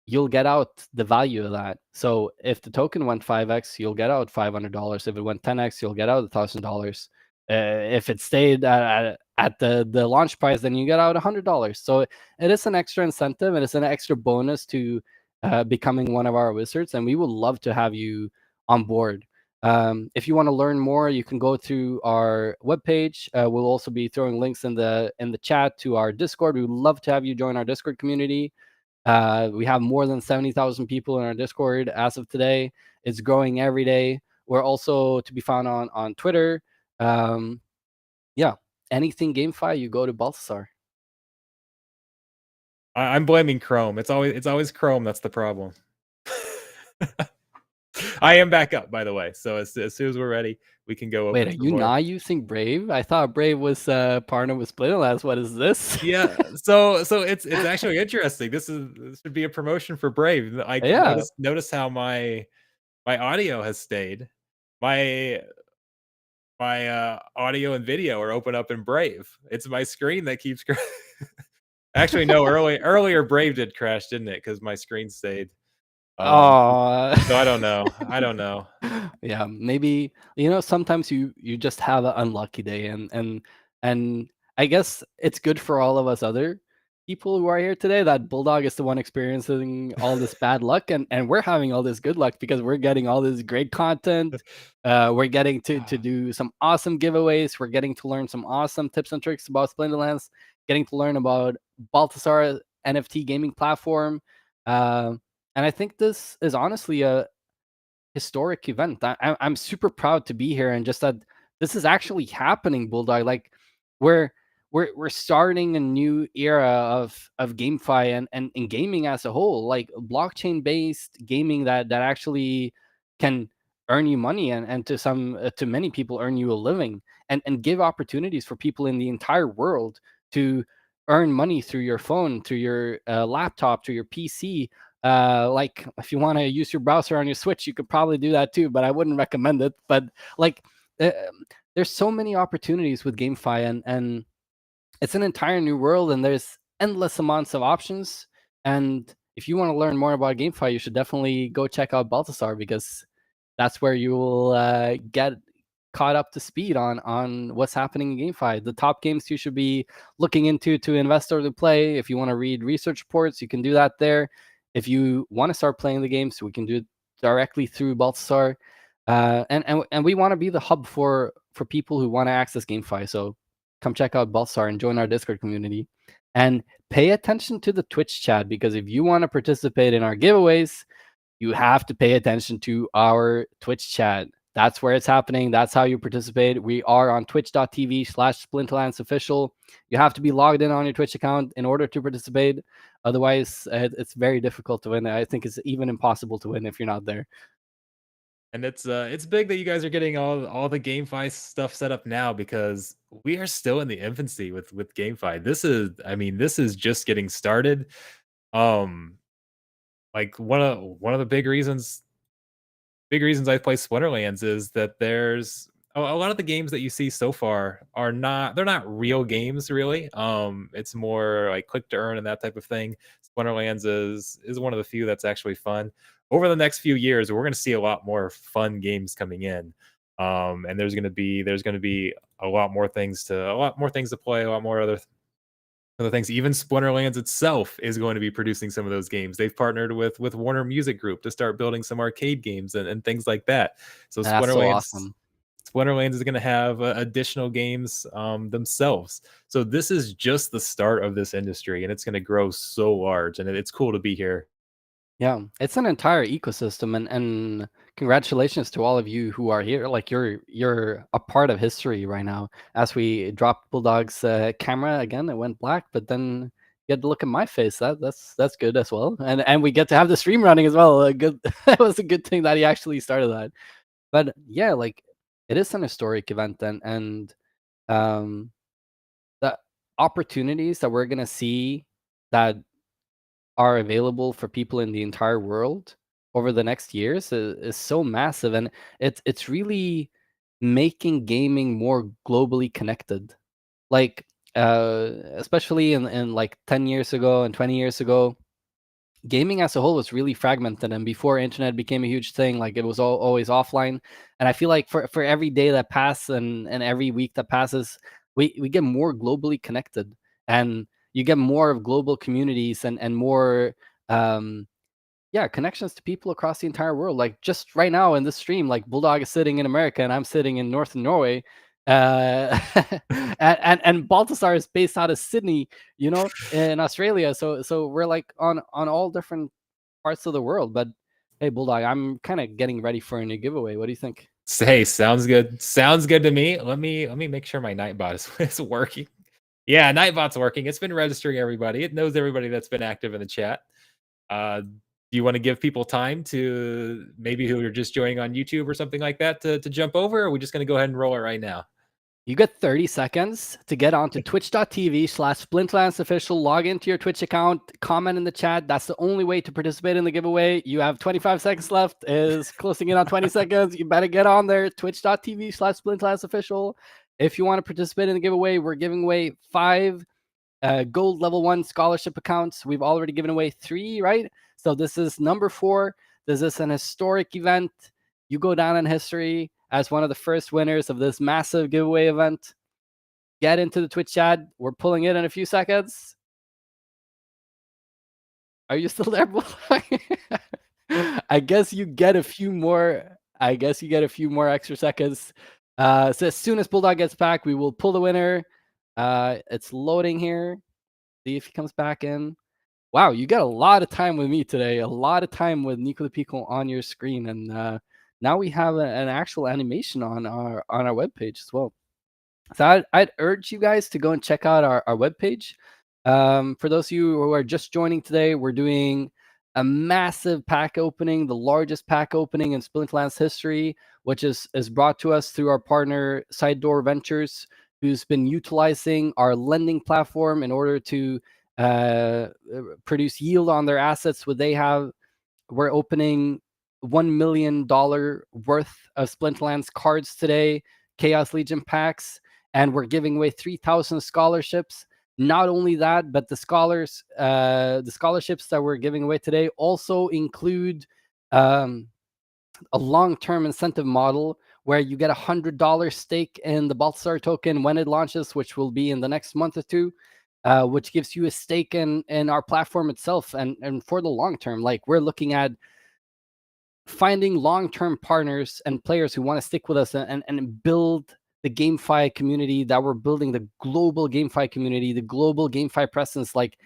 you'll get out the value of that. So if the token went 5x, you'll get out $500. If it went 10x, you'll get out $1,000. If it stayed at the launch price, then you get out $100. So it is an extra incentive, and it's an extra bonus to becoming one of our wizards, and we would love to have you on board. If you want to learn more, you can go to our webpage. We'll also be throwing links in the chat to our Discord. We would love to have you join our Discord community. We have more than 70,000 people in our Discord as of today. It's growing every day. We're also to be found on Twitter. Yeah, anything GameFi, you go to Balthazar. I'm blaming Chrome. It's always Chrome that's the problem. I am back up, by the way. So as soon as we're ready, we can go Wait, open are some you more. not using Brave? I thought Brave was partnered with Splinterlands. What is this? Yeah, so it's actually interesting. This should be a promotion for Brave. Like Yeah. notice how my audio has stayed. My audio and video are open up in Brave. It's my screen that keeps actually, no, earlier Brave did crash, didn't it? Because my screen stayed. Um, Oh. so I don't know. I don't know. Yeah, maybe sometimes you just have an unlucky day, and I guess it's good for all of us other people who are here today that Bulldog is the one experiencing all this bad luck, and we're having all this good luck because we're getting all this great content. We're getting to do some awesome giveaways. We're getting to learn some awesome tips and tricks about Splinterlands. Getting to learn about Balthazar NFT gaming platform. Uh, and I think this is honestly a historic event. I'm super proud to be here, and just that this is actually happening, Bulldog. Like we're we're starting a new era of GameFi and gaming as a whole, like blockchain based gaming that actually can earn you money and to many people earn you a living and give opportunities for people in the entire world to earn money through your phone, through your laptop, through your PC. Like if you want to use your browser on your Switch, you could probably do that too, but I wouldn't recommend it. But like, uh, there's so many opportunities with GameFi, and it's an entire new world, and there's endless amounts of options. And if you want to learn more about GameFi, you should definitely go check out Balthazar, because that's where you will get caught up to speed on what's happening in GameFi. The top games you should be looking into to invest or to play. If you want to read research reports, you can do that there. If you want to start playing the games, we can do it directly through Balthazar. And we want to be the hub for people who want to access GameFi. So come check out Balthazar and join our Discord community. And pay attention to the Twitch chat, because if you want to participate in our giveaways, you have to pay attention to our Twitch chat. That's where it's happening. That's how you participate. We are on twitch.tv/Splinterlands official. You have to be logged in on your Twitch account in order to participate. Otherwise, it's very difficult to win. I think it's even impossible to win if you're not there. And it's big that you guys are getting all the GameFi stuff set up now, because we are still in the infancy with GameFi. This is just getting started. Um, like one of the big reasons I play Splinterlands is that there's a lot of the games that you see so far they're not real games really. It's more like click to earn and that type of thing. Splinterlands is one of the few that's actually fun. Over the next few years, we're going to see a lot more fun games coming in. And there's going to be a lot more things to play, a lot more other things. Even Splinterlands itself is going to be producing some of those games. They've partnered with Warner Music Group to start building some arcade games and things like that. So That's so awesome. Splinterlands is going to have additional games themselves. So this is just the start of this industry, and it's going to grow so large. And it's cool to be here. Yeah, it's an entire ecosystem, and congratulations to all of you who are here. Like you're a part of history right now. As we dropped Bulldog's camera again, it went black, but then you had to look at my face. That's good as well, and we get to have the stream running as well. A good that was a good thing that he actually started that. But yeah, like it is an historic event, and um, the opportunities that we're gonna see that are available for people in the entire world over the next years is so massive, and it's really making gaming more globally connected. Like especially in like 10 years ago and 20 years ago, gaming as a whole was really fragmented, and before internet became a huge thing, like it was always offline. And I feel like for every day that passes and every week that passes, we get more globally connected, and you get more of global communities and more um yeah, connections to people across the entire world. Like just right now in this stream, like Bulldog is sitting in America and I'm sitting in northern Norway. Uh, and Balthazar is based out of Sydney, in Australia. So we're like on all different parts of the world. But hey, Bulldog, I'm kind of getting ready for a new giveaway. What do you think? Hey, sounds good. Sounds good to me. Let me make sure my Nightbot is working. Yeah, Nightbot's working. It's been registering everybody. It knows everybody that's been active in the chat. Do do you want to give people time to maybe who are just joining on YouTube or something like that to jump over? Or are we just going to go ahead and roll it right now? You get 30 seconds to get onto twitch.tv/Splinterlands official, log into your Twitch account, comment in the chat. That's the only way to participate in the giveaway. You have 25 seconds left, is closing in on 20 seconds. You better get on there, twitch.tv/Splinterlands official. If you want to participate in the giveaway, we're giving away 5 gold level 1 scholarship accounts. We've already given away 3, right? So this is number 4. This is an historic event. You go down in history as one of the first winners of this massive giveaway event. Get into the Twitch chat. We're pulling it in a few seconds. Are you still there? I guess you get a few more. I guess you get a few more extra seconds. So as soon as Bulldog gets back, we will pull the winner. It's loading here. See if he comes back in. Wow, you got a lot of time with me today. A lot of time with NicoThePico on your screen, and now we have an actual animation on our webpage as well. So I'd urge you guys to go and check out our webpage. For those of you who are just joining today, we're doing a massive pack opening, the largest pack opening in Splinterlands history, which is brought to us through our partner Side Door Ventures, who's been utilizing our lending platform in order to produce yield on their assets. What they have, we're opening $1 million worth of Splinterlands cards today, Chaos Legion packs, and we're giving away 3,000 scholarships. Not only that, but the scholarships that we're giving away today also include a long-term incentive model where you get $100 stake in the Balthazar token when it launches, which will be in the next month or two, which gives you a stake in our platform itself. And for the long term, like, we're looking at finding long-term partners and players who want to stick with us and build the GameFi community that we're building, the global GameFi community, the global GameFi presence. Like,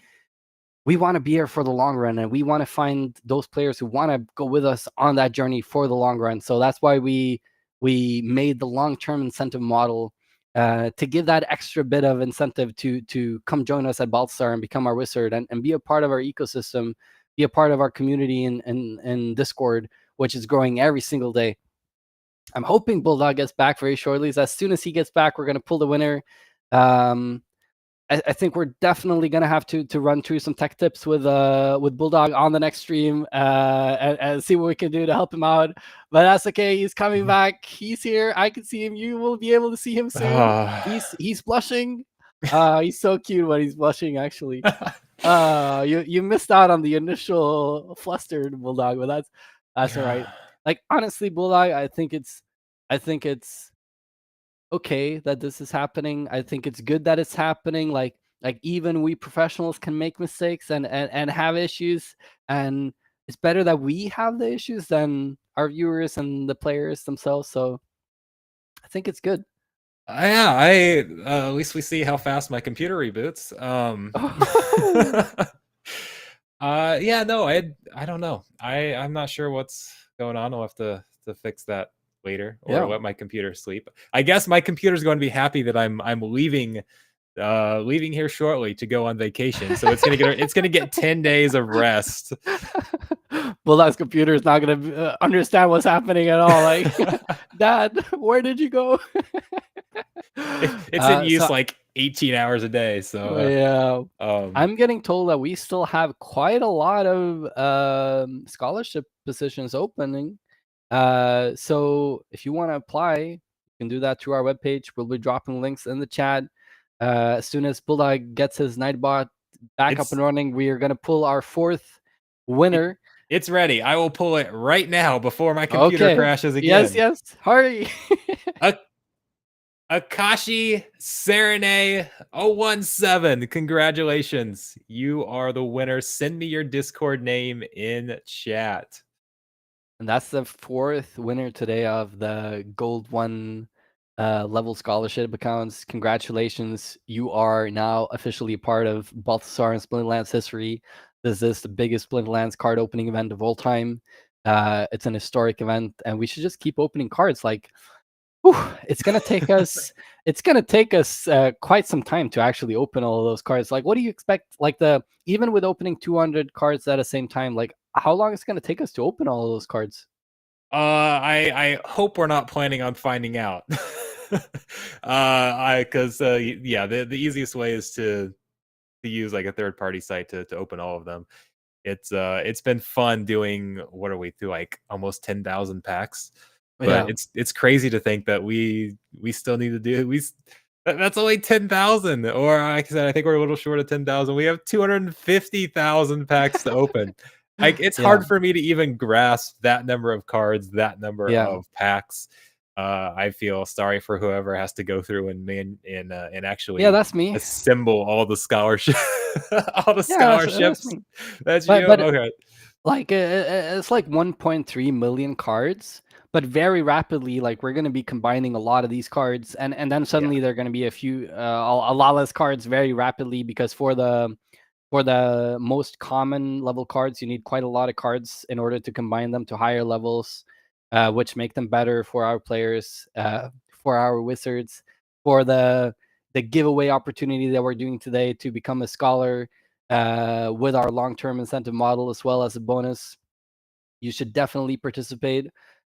we want to be here for the long run, and we want to find those players who want to go with us on that journey for the long run. So that's why we made the long-term incentive model to give that extra bit of incentive to come join us at Balthazar and become our wizard and be a part of our ecosystem, be a part of our community in Discord, which is growing every single day. I'm hoping Bulldog gets back very shortly. As soon as he gets back, we're going to pull the winner. I think we're definitely going to have to run through some tech tips with Bulldog on the next stream and see what we can do to help him out. But that's okay. He's coming back. He's here. I can see him. You will be able to see him soon. He's blushing. He's so cute when he's blushing, actually. You missed out on the initial flustered Bulldog, but that's all right. Like, honestly, Bulldog, I think it's okay that this is happening. I think it's good that it's happening. Like even we professionals can make mistakes and have issues, and it's better that we have the issues than our viewers and the players themselves. So I think it's good. Yeah, at least we see how fast my computer reboots. Yeah, no, I don't know. I'm not sure what's going on. I'll have to fix that later, or let my computer sleep. I guess my computer's going to be happy that I'm leaving here shortly to go on vacation. So it's gonna get 10 days of rest. Bulldog's computer is not gonna understand what's happening at all. Like, Dad, where did you go? It's in use like 18 hours a day. So yeah, I'm getting told that we still have quite a lot of scholarship positions opening. So if you want to apply, you can do that through our webpage. We'll be dropping links in the chat. As soon as Bulldog gets his Nightbot back up and running, we are going to pull our 4th winner. It's ready. I will pull it right now before my computer crashes again. Yes, hurry. Akashi Serene 017, congratulations. You are the winner. Send me your Discord name in chat. And that's the 4th winner today of the Gold 1 level scholarship accounts. Congratulations. You are now officially part of Balthazar and Splinterlands history. This is the biggest Splinterlands card opening event of all time. It's an historic event, and we should just keep opening cards. Like, it's gonna take us. It's gonna take us quite some time to actually open all of those cards. Like, what do you expect? Like, even with opening 200 cards at the same time, like, how long is it gonna take us to open all of those cards? I hope we're not planning on finding out. Yeah, the easiest way is to use like a third party site to open all of them. It's been fun doing, what are we through, like almost 10,000 packs, but Yeah, it's crazy to think that we still need to do that's only 10,000, or like I said, I think we're a little short of 10,000. We have 250,000 packs to open. Like, it's yeah, hard for me to even grasp that number of cards, that number yeah, of packs. I feel sorry for whoever has to go through and yeah. actually That's me. assemble all the scholarship all the Yeah, that's scholarships. me. That's But you? but Okay. like it's like 1.3 million cards, but very rapidly, like we're gonna be combining a lot of these cards, and then Yeah. suddenly there are gonna be a lot less cards very rapidly because for the most common level cards, you need quite a lot of cards in order to combine them to higher levels, which make them better for our players, for our wizards, for the giveaway opportunity that we're doing today to become a scholar with our long-term incentive model as well as a bonus. You should definitely participate.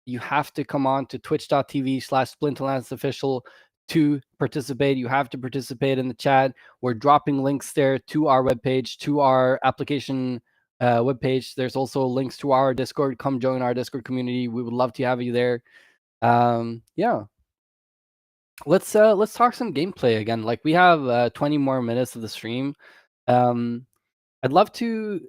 You have to come on to twitch.tv/Splinterlands official to participate. You have to participate in the chat. We're dropping links there to our webpage, to our application webpage. There's also links to our Discord. Come join our Discord community. We would love to have you there. Yeah, let's talk some gameplay again. Like we have 20 more minutes of the stream. Um, I'd love to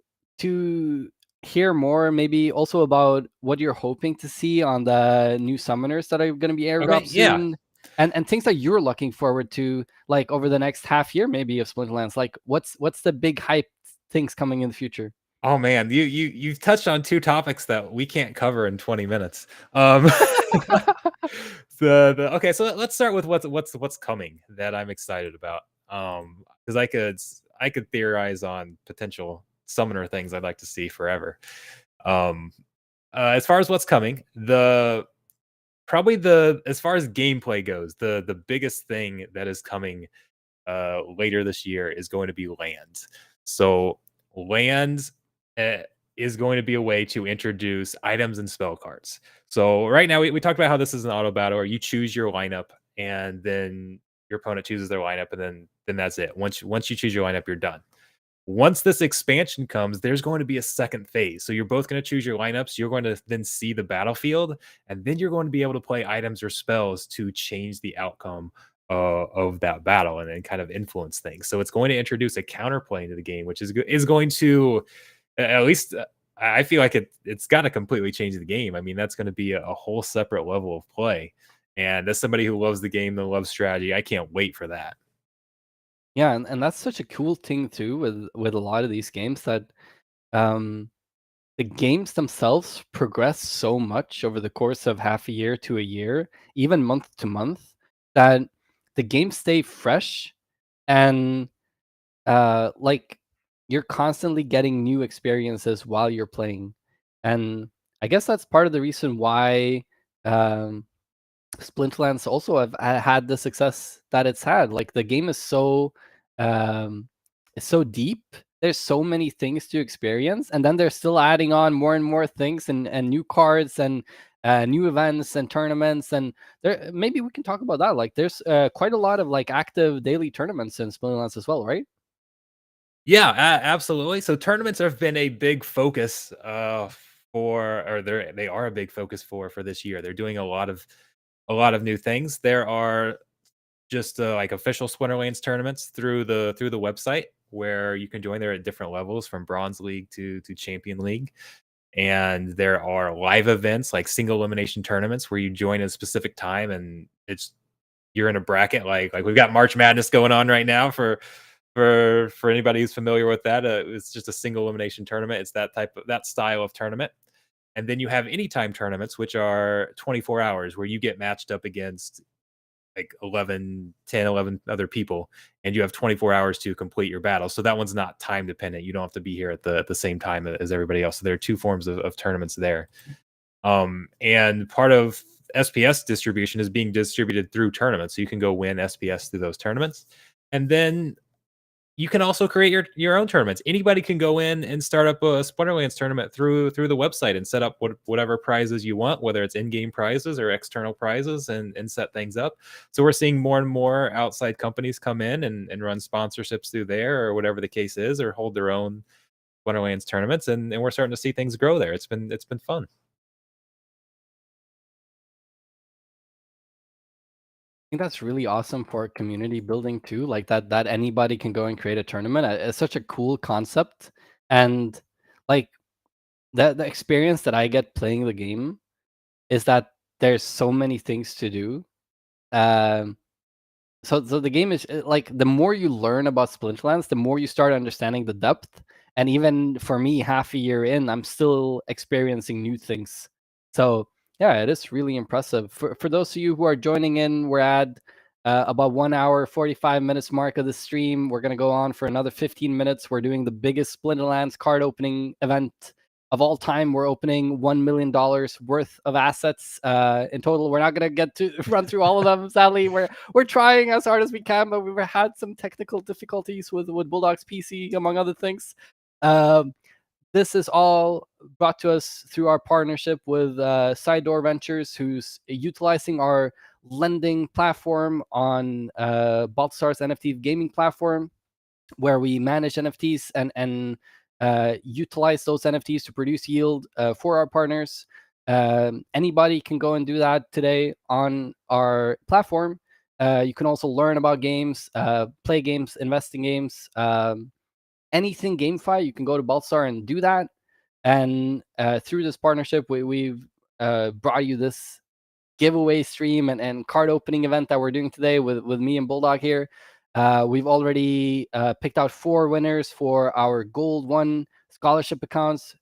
hear more, maybe also about what you're hoping to see on the new summoners that are going to be Okay, airdropped yeah. soon, and things that you're looking forward to, like over the next half year, maybe of Splinterlands. Like, what's the big hype things coming in the future? Oh, man, you've touched on 2 topics that we can't cover in 20 minutes. Okay, so let's start with what's coming that I'm excited about. Because I could theorize on potential summoner things I'd like to see forever. Um, as far as what's coming, probably as far as gameplay goes, the biggest thing that is coming later this year is going to be lands. So lands uh, is going to be a way to introduce items and spell cards. So right now we talked about how this is an auto battle, or you choose your lineup and then your opponent chooses their lineup, and then that's it. Once you choose your lineup, you're done. Once this expansion comes, there's going to be a second phase. So you're both going to choose your lineups. You're going to then see the battlefield, and then you're going to be able to play items or spells to change the outcome of that battle and then kind of influence things. So it's going to introduce a counterplay into the game, which is going to at least I feel like it's got to completely change the game. I mean, that's going to be a whole separate level of play. And as somebody who loves the game and loves strategy, I can't wait for that. Yeah, and that's such a cool thing too with a lot of these games that um the games themselves progress so much over the course of half a year to a year, even month to month, that the games stay fresh and like you're constantly getting new experiences while you're playing. And I guess that's part of the reason why um Splinterlands also have had the success that it's had. Like the game is um it's so deep. There's so many things to experience, and then they're still adding on more and more things and new cards and new events and tournaments. And there, maybe we can talk about that. Like there's quite a lot of like active daily tournaments in Splinterlands as well, right? Yeah, absolutely. So tournaments have been a big focus or they are a big focus for this year. They're doing a lot of new things. There are just like official Splinterlands tournaments through the website where you can join. There at different levels from Bronze League to Champion League. And there are live events like single elimination tournaments where you join at a specific time and you're in a bracket like we've got March Madness going on right now for anybody who's familiar with that. It's just a single elimination tournament. It's that style of tournament. And then you have anytime tournaments, which are 24 hours, where you get matched up against like 11 other people, and you have 24 hours to complete your battle. So that one's not time dependent. You don't have to be here at the same time as everybody else. So there are two forms of tournaments there. And part of SPS distribution is being distributed through tournaments. So you can go win SPS through those tournaments. And then you can also create your own tournaments. Anybody can go in and start up a Splinterlands tournament through the website and set up whatever prizes you want, whether it's in-game prizes or external prizes, and set things up. So we're seeing more and more outside companies come in and run sponsorships through there, or whatever the case is, or hold their own Splinterlands tournaments, and we're starting to see things grow there. It's been fun. Think that's really awesome for community building too. Like that anybody can go and create a tournament. It's such a cool concept, and like the experience that I get playing the game is that there's so many things to do. Um, so the game is like the more you learn about Splinterlands, the more you start understanding the depth. And even for me, half a year in, I'm still experiencing new things. So yeah, it is really impressive. For those of you who are joining in, we're at about 1 hour 45 minutes mark of the stream. We're gonna go on for another 15 minutes. We're doing the biggest Splinterlands card opening event of all time. We're opening $1 million worth of assets in total. We're not gonna get to run through all of them. Sadly, we're trying as hard as we can, but we've had some technical difficulties with Bulldog's PC, among other things. Um, this is all brought to us through our partnership with Side Door Ventures, who's utilizing our lending platform on Balthazar's NFT gaming platform, where we manage NFTs and utilize those NFTs to produce yield for our partners. Anybody can go and do that today on our platform. You can also learn about games, play games, invest in games, anything GameFi. You can go to Balthazar and do that. And through this partnership, we've brought you this giveaway stream and card opening event that we're doing today with me and Bulldog here. We've already picked out 4 winners for our Gold 1 scholarship accounts.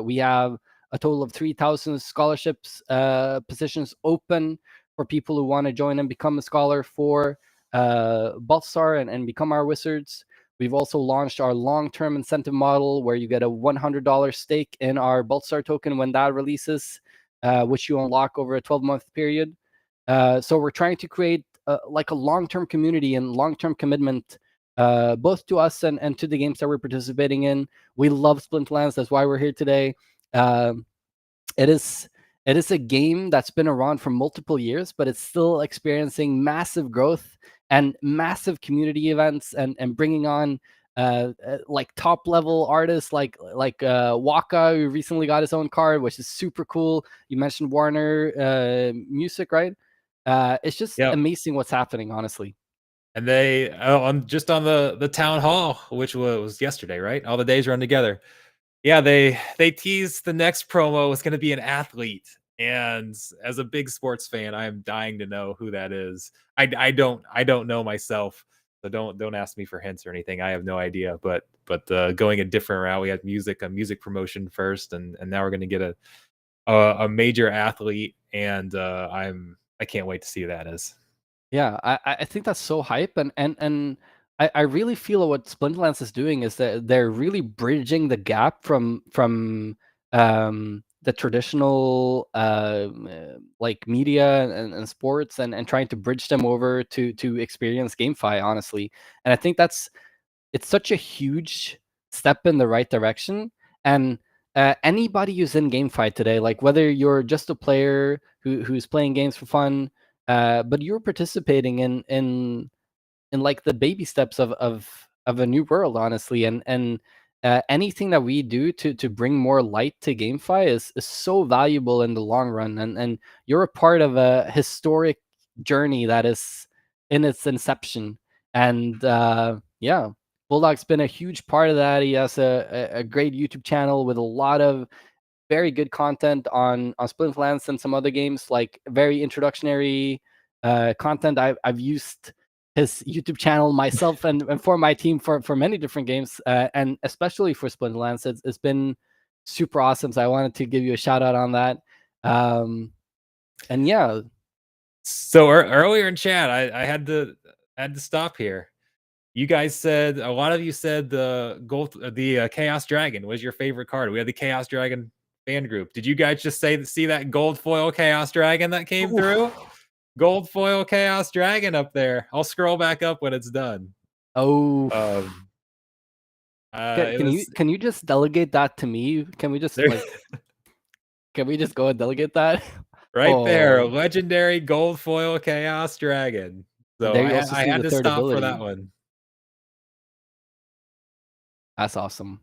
We have a total of 3,000 scholarships positions open for people who want to join and become a scholar for Balthazar and become our wizards. We've also launched our long-term incentive model, where you get a $100 stake in our Balthazar token when that releases, which you unlock over a 12-month period. So we're trying to create like a long-term community and long-term commitment, both to us and to the games that we're participating in. We love Splinterlands. That's why we're here today. Um, it is a game that's been around for multiple years, but it's still experiencing massive growth and massive community events, and bringing on like top level artists like Waka, who recently got his own card, which is super cool. You mentioned Warner Music, right? It's just Yep. amazing what's happening, honestly. And on just on the town hall, which was yesterday, right? All the days run together. Yeah, they teased the next promo was going to be an athlete, and as a big sports fan, I am dying to know who that is. I don't know myself, so don't ask me for hints or anything. I have no idea. But going a different route, we had a music promotion first, and now we're going to get a major athlete, and I can't wait to see who that is. Yeah, I think that's so hype, and I really feel what Splinterlands is doing is that they're really bridging the gap from the traditional like media and sports, and trying to bridge them over to experience GameFi, honestly. And I think it's such a huge step in the right direction. And anybody who's in GameFi today, like whether you're just a player who's playing games for fun, but you're participating in like the baby steps of a new world, honestly. And anything that we do to bring more light to GameFi is so valuable in the long run. And you're a part of a historic journey that is in its inception. And yeah, Bulldog's been a huge part of that. He has a great YouTube channel with a lot of very good content on Splinterlands and some other games, like very introductionary content. I've used his YouTube channel myself and for my team for many different games, and especially for Splinterlands. It's been super awesome. So I wanted to give you a shout out on that. And yeah, So earlier in chat, I had to stop here. You guys said a lot of you said the Chaos Dragon was your favorite card. We had the Chaos Dragon fan group. Did you guys just see that gold foil Chaos Dragon that came through? oof. Gold foil Chaos Dragon up there. I'll scroll back up when it's done. Oh, Um, It was Can you just delegate that to me? Can we just there, like can we just go and delegate that? right there, Oh, legendary gold foil chaos dragon. and So there you also I see had the to third stop for that ability. one. That's awesome.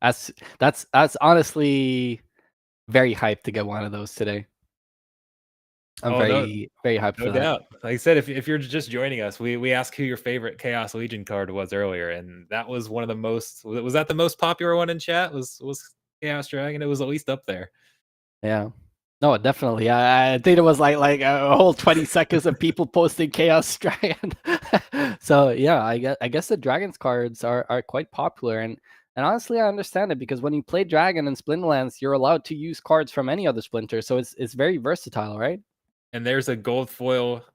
That's that's honestly very hyped to get one of those today. I'm Oh no, very hyped no for that. doubt. Like I said, if you're just joining us, we asked who your favorite Chaos Legion card was earlier, and that was one of the most. Was that the most popular one in chat? Was Chaos Dragon? It was at least up there. Yeah. No, definitely. I think it was like a whole 20 seconds of people posting Chaos Dragon. So yeah, I guess the Dragons cards are quite popular, and honestly I understand it because when you play Dragon in Splinterlands, you're allowed to use cards from any other Splinter, so it's very versatile, right? And there's a gold foil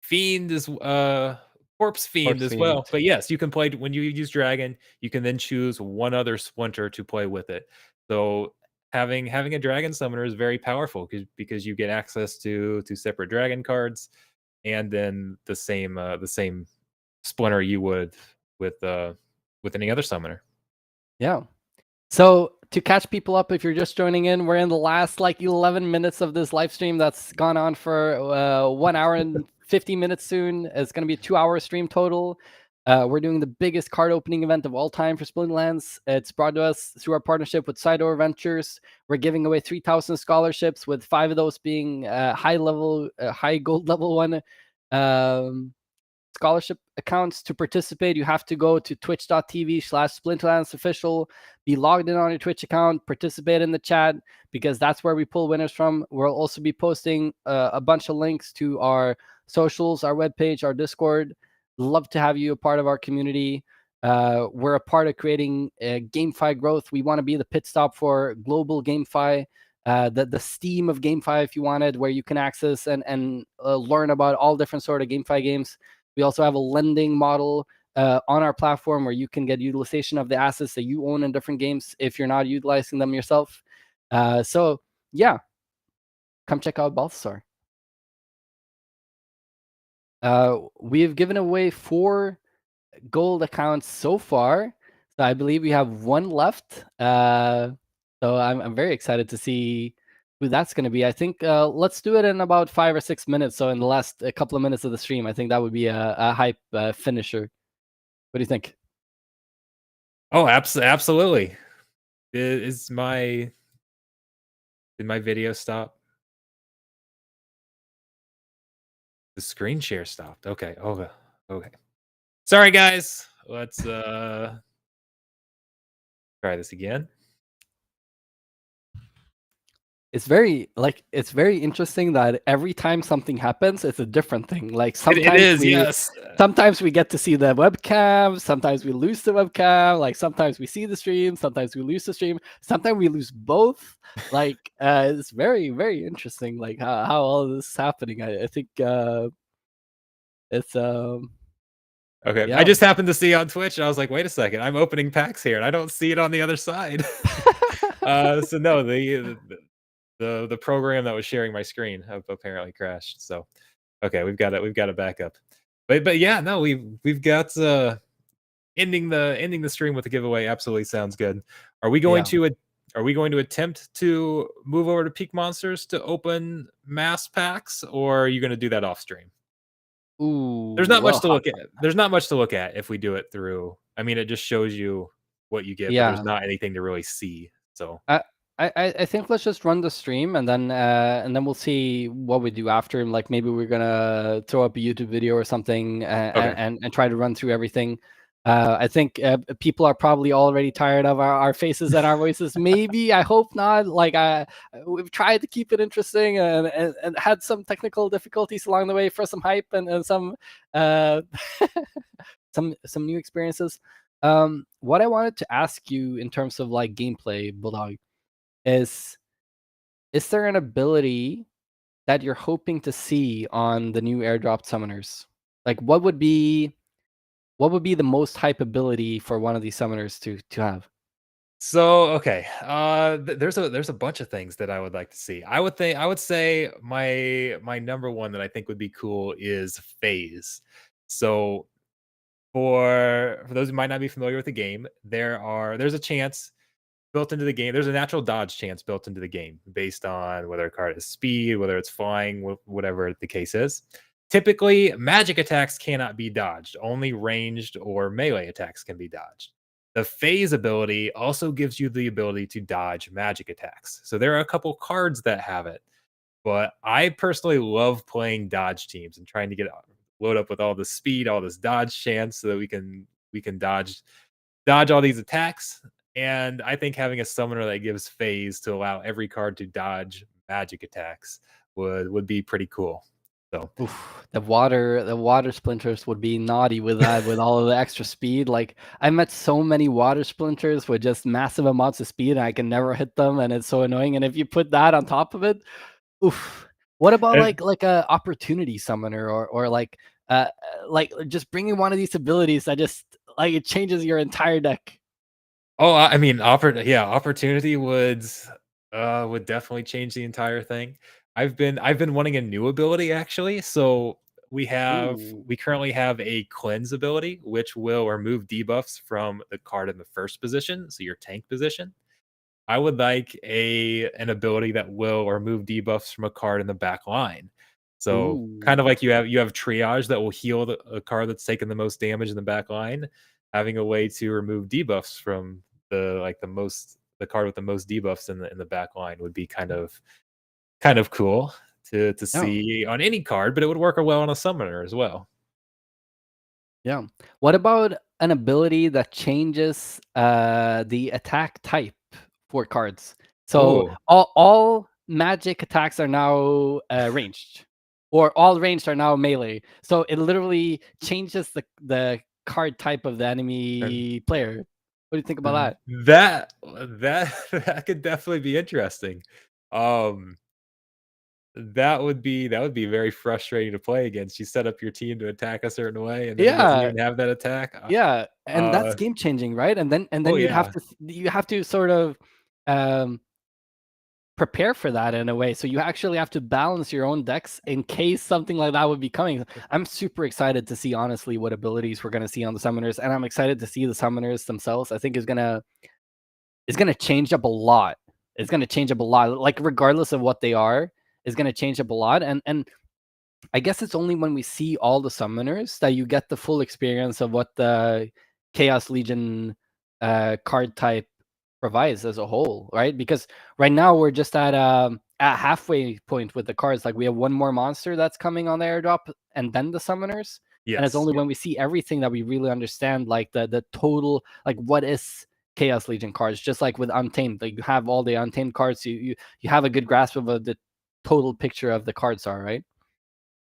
fiend as corpse fiend Corpse as well. Fiend. But yes, you can play when you use dragon, you can then choose one other splinter to play with it. So having a dragon summoner is very powerful because you get access to separate dragon cards and then the same splinter you would with any other summoner. Yeah. So to catch people up, if you're just joining in, we're in the last like 11 minutes of this live stream that's gone on for 1 hour and 50 minutes soon. It's going to be a 2 hour stream total. We're doing the biggest card opening event of all time for Splinterlands. It's brought to us through our partnership with Sidor Ventures. We're giving away 3,000 scholarships, with 5 of those being high gold level one. Scholarship accounts. To participate, you have to go to twitch.tv/Splinterlands official, be logged in on your Twitch account, participate in the chat, because that's where we pull winners from. We'll also be posting a bunch of links to our socials, our webpage, our Discord. Love to have you a part of our community. We're a part of creating GameFi growth. We want to be the pit stop for global GameFi. The Steam of GameFi, if you wanted, where you can access and learn about all different sort of GameFi games. We also have a lending model on our platform where you can get utilization of the assets that you own in different games if you're not utilizing them yourself. So yeah, come check out Balthazar. We've given away 4 gold accounts so far. So I believe we have 1 left. So I'm very excited to see who that's going to be. I think let's do it in about 5 or 6 minutes. So in the last couple of minutes of the stream, I think that would be a hype finisher. What do you think? Oh, absolutely. Is my did my video stop? The screen share stopped. Okay. Okay. Okay. Sorry guys. Let's try this again. It's very interesting that every time something happens, it's a different thing. Like It is, yes. sometimes we get to see the webcam, sometimes we lose the webcam, like sometimes we see the stream, sometimes we lose the stream, sometimes we lose both. Like it's very interesting, like how all this is happening. I think it's Okay. I yeah. just happened to see on Twitch and I was like, wait a second, I'm opening packs here and I don't see it on the other side. So no, the program that was sharing my screen apparently crashed. So okay, we've got it back up. But yeah, no, we've got ending the stream with a giveaway absolutely sounds good. Are we going Yeah. to are we going to attempt to move over to Peak Monsters to open mass packs, or are you going to do that off stream? There's Ooh, not much well, to look at. There's not much to look at if we do it through. I mean, it just shows you what you get, but there's yeah. not anything to really see. So I, I think let's just run the stream and then we'll see what we do after. Like maybe we're gonna throw up a YouTube video or something okay, and try to run through everything. I think people are probably already tired of our faces and our voices. Maybe, I hope not. Like we've tried to keep it interesting and had some technical difficulties along the way for some hype and some uh, some new experiences. What I wanted to ask you in terms of like gameplay, Bulldog, is there an ability that you're hoping to see on the new airdrop summoners? Like what would be the most hype ability for one of these summoners to have? so okay. There's a bunch of things that I would like to see. I would say my number one that I think would be cool is phase. So For those who might not be familiar with the game, there's a chance built into the game. There's a natural dodge chance built into the game based on whether a card has speed, whether it's flying, whatever the case is. Typically, magic attacks cannot be dodged. Only ranged or melee attacks can be dodged. The phase ability also gives you the ability to dodge magic attacks. So there are a couple cards that have it. But I personally love playing dodge teams and trying to get load up with all the speed, all this dodge chance so that we can dodge all these attacks. And I think having a summoner that gives phase to allow every card to dodge magic attacks would be pretty cool. So Oof, the water splinters would be naughty with that, with all of the extra speed. Like I met so many water splinters with just massive amounts of speed, and I can never hit them, and it's so annoying. And if you put that on top of it, oof. What about and like a opportunity summoner, or like just bringing one of these abilities that just like it changes your entire deck? oh, I mean, opportunity would definitely change the entire thing. I've been wanting a new ability actually. So Ooh, we currently have a cleanse ability, which will remove debuffs from the card in the first position, so your tank position. I would like a an ability that will remove debuffs from a card in the back line. So kind of ooh, like you have triage that will heal a card that's taken the most damage in the back line. Having a way to remove debuffs from the card with the most debuffs in the back line would be kind of cool to yeah. see on any card, but it would work well on a summoner as well. Yeah. What about an ability that changes the attack type for cards? So Oh, all magic attacks are now ranged, or all ranged are now melee. So it literally changes the card type of the enemy player. What do you think about that? that could definitely be interesting. Um, that would be very frustrating to play against. You set up your team to attack a certain way, and then it doesn't Yeah, even have that attack. yeah, and that's Uh, game changing, right? And then oh you'd have yeah, to you have to sort of um prepare for that in a way. So you actually have to balance your own decks in case something like that would be coming. I'm super excited to see honestly what abilities we're gonna see on the summoners, and I'm excited to see the summoners themselves. I think is gonna change up a lot. It's gonna change up a lot. Like regardless of what they are, it's gonna change up a lot. And I guess it's only when we see all the summoners that you get the full experience of what the Chaos Legion card type provides as a whole, right? Because right now we're just at halfway point with the cards. Like we have one more monster that's coming on the airdrop, and then the summoners. And it's yes, only yeah. when we see everything that we really understand, like the total, like what is Chaos Legion cards. Just like with Untamed, like you have all the Untamed cards, you have a good grasp of what the total picture of the cards are, right?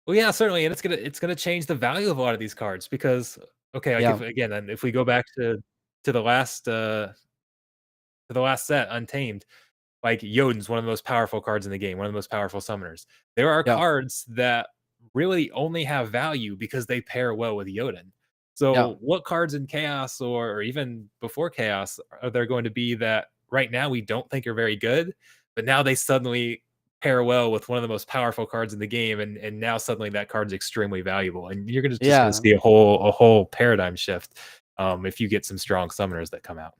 Well, yeah, certainly, and it's gonna change the value of a lot of these cards because okay, like Yeah. if again, then if we go back to the last to the last set, Untamed, like Jotun's one of the most powerful cards in the game, one of the most powerful summoners. There are Yeah. cards that really only have value because they pair well with Jotun. Yeah. So, what cards in Chaos or even before Chaos are there going to be that right now we don't think are very good, but now they suddenly pair well with one of the most powerful cards in the game, and now suddenly that card's extremely valuable, and you're gonna just gonna Yeah. see a whole paradigm shift if you get some strong summoners that come out.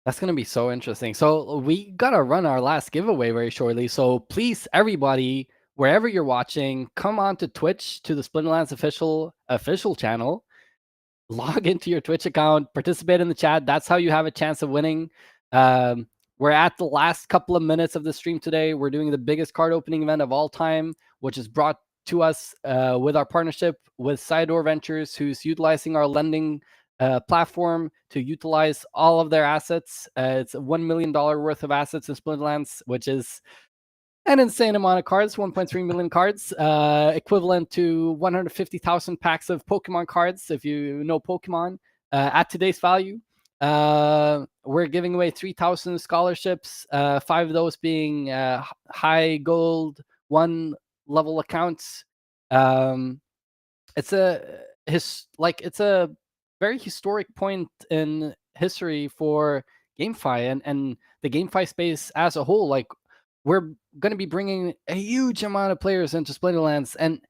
That's gonna be so interesting. So we gotta run our last giveaway very shortly. So please, everybody, wherever you're watching, come on to Twitch to the Splinterlands official channel. Log into your Twitch account, participate in the chat. That's how you have a chance of winning. Um, we're at the last couple of minutes of the stream today. We're doing the biggest card opening event of all time, which is brought to us with our partnership with Sidor Ventures, who's utilizing our lending platform to utilize all of their assets. It's $1 million worth of assets in Splinterlands, which is an insane amount of cards, 1.3 million cards, equivalent to 150,000 packs of Pokemon cards, if you know Pokemon, at today's value. We're giving away 3,000 scholarships, five of those being high gold, one level accounts. Um, it's a very historic point in history for GameFi and the GameFi space as a whole. Like we're going to be bringing a huge amount of players into Splinterlands, and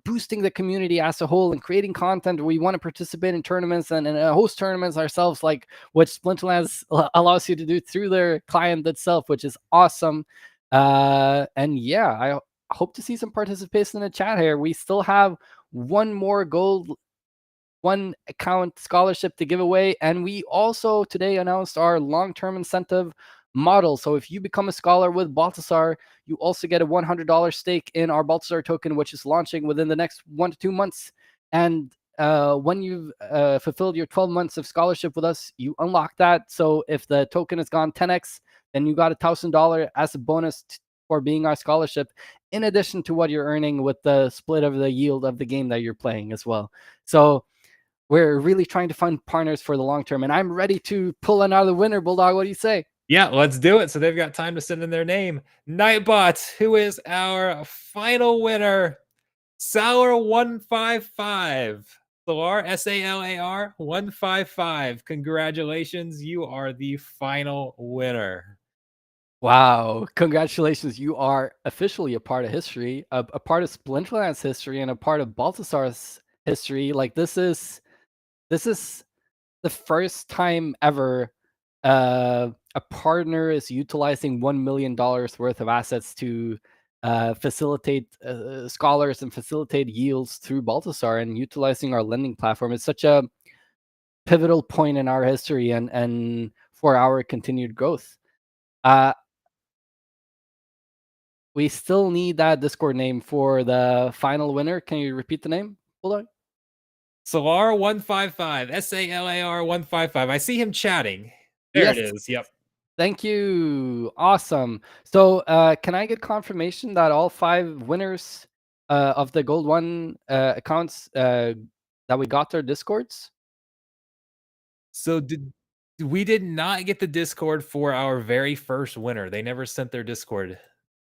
boosting the community as a whole and creating content. We want to participate in tournaments and host tournaments ourselves, like what Splinterlands allows you to do through their client itself, which is awesome. And yeah, I hope to see some participation in the chat here. We still have one more gold, one account scholarship to give away. And we also today announced our long-term incentive model. So if you become a scholar with Balthazar, you also get a $100 stake in our Balthazar token, which is launching within the next 1 to 2 months. And when you've fulfilled your 12 months of scholarship with us, you unlock that. So if the token has gone 10x, then you got $1,000 as a bonus for being our scholarship, in addition to what you're earning with the split of the yield of the game that you're playing as well. So we're really trying to find partners for the long term, and I'm ready to pull another winner. Bulldog, what do you say? Yeah, let's do it. So they've got time to send in their name. Nightbot, who is our final winner? Salar155. Salar, Salar 155. Congratulations. You are the final winner. Wow, congratulations. You are officially a part of history, a part of Splinterlands history, and a part of Balthazar's history. Like this is the first time ever a partner is utilizing $1 million worth of assets to facilitate scholars and facilitate yields through Balthazar and utilizing our lending platform. It's such a pivotal point in our history and for our continued growth. We still need that Discord name for the final winner. Can you repeat the name? Hold on. Salar155. Salar155. I see him chatting. There it Yes. is. Yep. Thank you. Awesome. So can I get confirmation that all 5 winners of the Gold One accounts that we got their Discords? So we did not get the Discord for our very first winner. They never sent their Discord.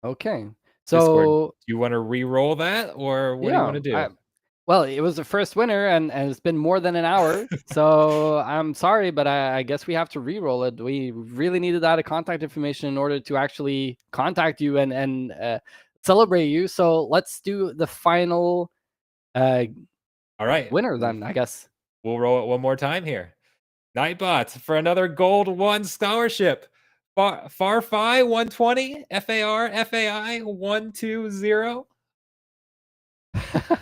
Okay. Discord. So Do you want to re-roll that, or what do you yeah, want to do? well, it was the first winner, and it's been more than an hour. So I'm sorry, but I guess we have to re-roll it. We really needed that contact information in order to actually contact you and celebrate you. So let's do the final All right. winner then, I guess. We'll roll it one more time here. Nightbot for another Gold One scholarship. Farfi 120, FAI 120.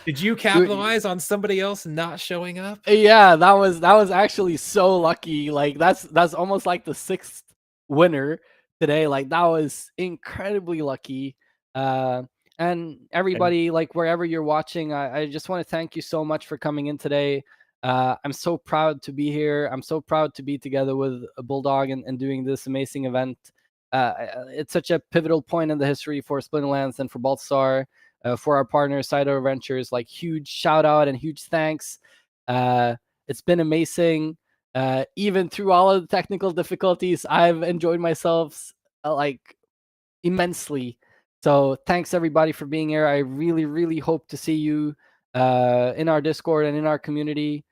Did you capitalize on somebody else not showing up? Yeah, that was actually so lucky. Like that's almost like the 6th winner today. Like that was incredibly lucky. Uh and everybody, like wherever you're watching, I just want to thank you so much for coming in today. I'm so proud to be here. I'm so proud to be together with a Bulldog and doing this amazing event. It's such a pivotal point in the history for Splinterlands and for Balthazar. For our partner Cyto Ventures, like huge shout out and huge thanks. It's been amazing. Even through all of the technical difficulties, I've enjoyed myself like immensely. So thanks everybody for being here. I really, really hope to see you in our Discord and in our community.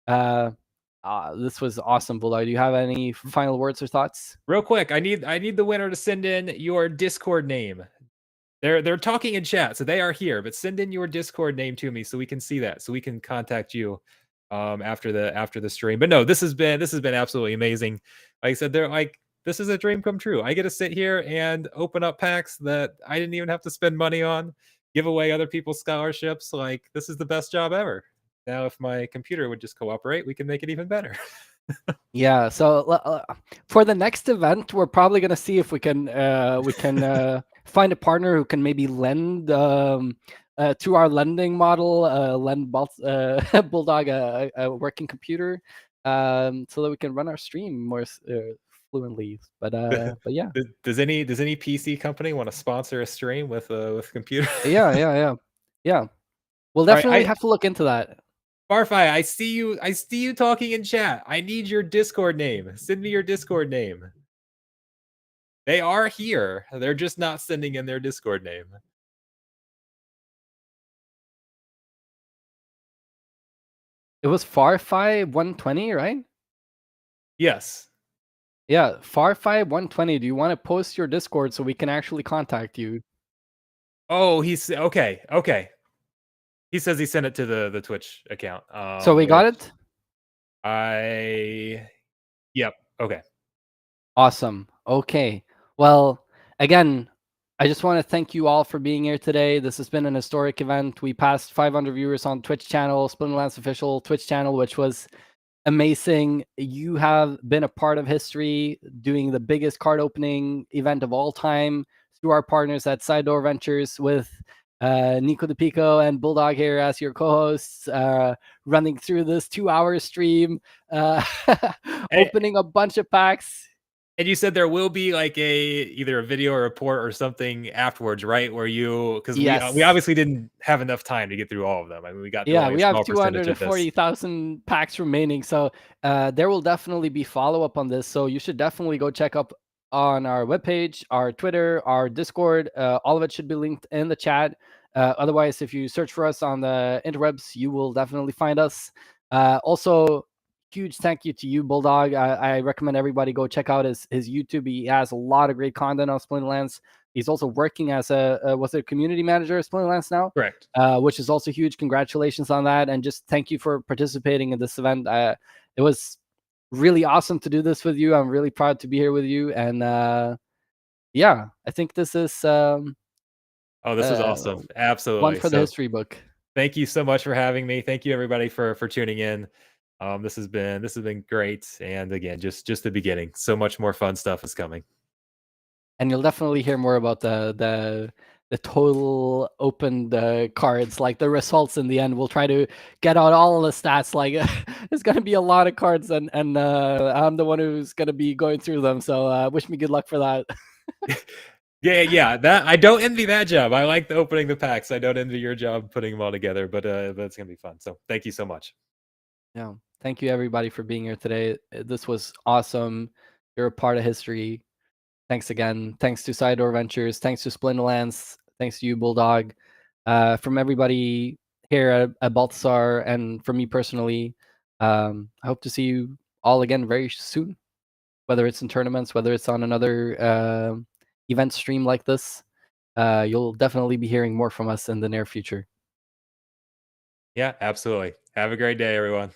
This was awesome, Bulldog. Do you have any final words or thoughts? Real quick, I need the winner to send in your Discord name. They're talking in chat, so they are here. But send in your Discord name to me so we can see that, so we can contact you after the stream. But no, this has been absolutely amazing. Like I said, they're like, this is a dream come true. I get to sit here and open up packs that I didn't even have to spend money on, give away other people's scholarships. Like, this is the best job ever. Now, if my computer would just cooperate, we can make it even better. Yeah, so for the next event, we're probably gonna see if we can find a partner who can maybe lend to our lending model, lend Bulldog a working computer, so that we can run our stream more fluently. But yeah, Does any PC company want to sponsor a stream with computer? yeah. We'll All right, definitely have to look into that. Barfi, I see you talking in chat. I need your Discord name. Send me your Discord name. They are here. They're just not sending in their Discord name. It was Farfi 120, right? Yes. Yeah, Farfi 120. Do you want to post your Discord so we can actually contact you? Oh, he's okay. Okay. He says he sent it to the Twitch account. So we got Which it. I yep. Okay. Awesome. Okay. Well, again, I just want to thank you all for being here today. This has been an historic event. We passed 500 viewers on Twitch channel, Splinterlands official Twitch channel, which was amazing. You have been a part of history, doing the biggest card opening event of all time through our partners at Side Door Ventures with NicoThePico and Bulldog here as your co-hosts, running through this 2-hour stream, uh, opening a bunch of packs. And you said there will be like either a video or report or something afterwards, right? Where because we Yes. obviously didn't have enough time to get through all of them. I mean, we got through Yeah, only a we have small percentage of this. 240,000 packs remaining. So there will definitely be follow-up on this. So you should definitely go check up on our webpage, our Twitter, our Discord. All of it should be linked in the chat. Otherwise, if you search for us on the interwebs, you will definitely find us. Also, huge thank you to you, Bulldog. I recommend everybody go check out his YouTube. He has a lot of great content on Splinterlands. He's also working as a community manager at Splinterlands now, Correct. which is also huge. Congratulations on that, and just thank you for participating in this event. It was really awesome to do this with you. I'm really proud to be here with you, and yeah, I think this is Oh, this was awesome. one Absolutely. for the So history book. thank you so much for having me. Thank you everybody for tuning in. This has been great. And again, just the beginning. So much more fun stuff is coming. And you'll definitely hear more about the total opened cards, like the results in the end. We'll try to get out all the stats. Like there's gonna be a lot of cards, and I'm the one who's gonna be going through them. So wish me good luck for that. Yeah. That I don't envy that job. I like the opening the packs. I don't envy your job putting them all together, but it's gonna be fun. So thank you so much. Yeah, thank you everybody for being here today. This was awesome. You're a part of history. Thanks again. Thanks to Sidor Ventures. Thanks to Splinterlands. Thanks to you, Bulldog. From everybody here at Balthazar, and from me personally, I hope to see you all again very soon. Whether it's in tournaments, whether it's on another event stream like this, you'll definitely be hearing more from us in the near future. Yeah, absolutely. Have a great day, everyone.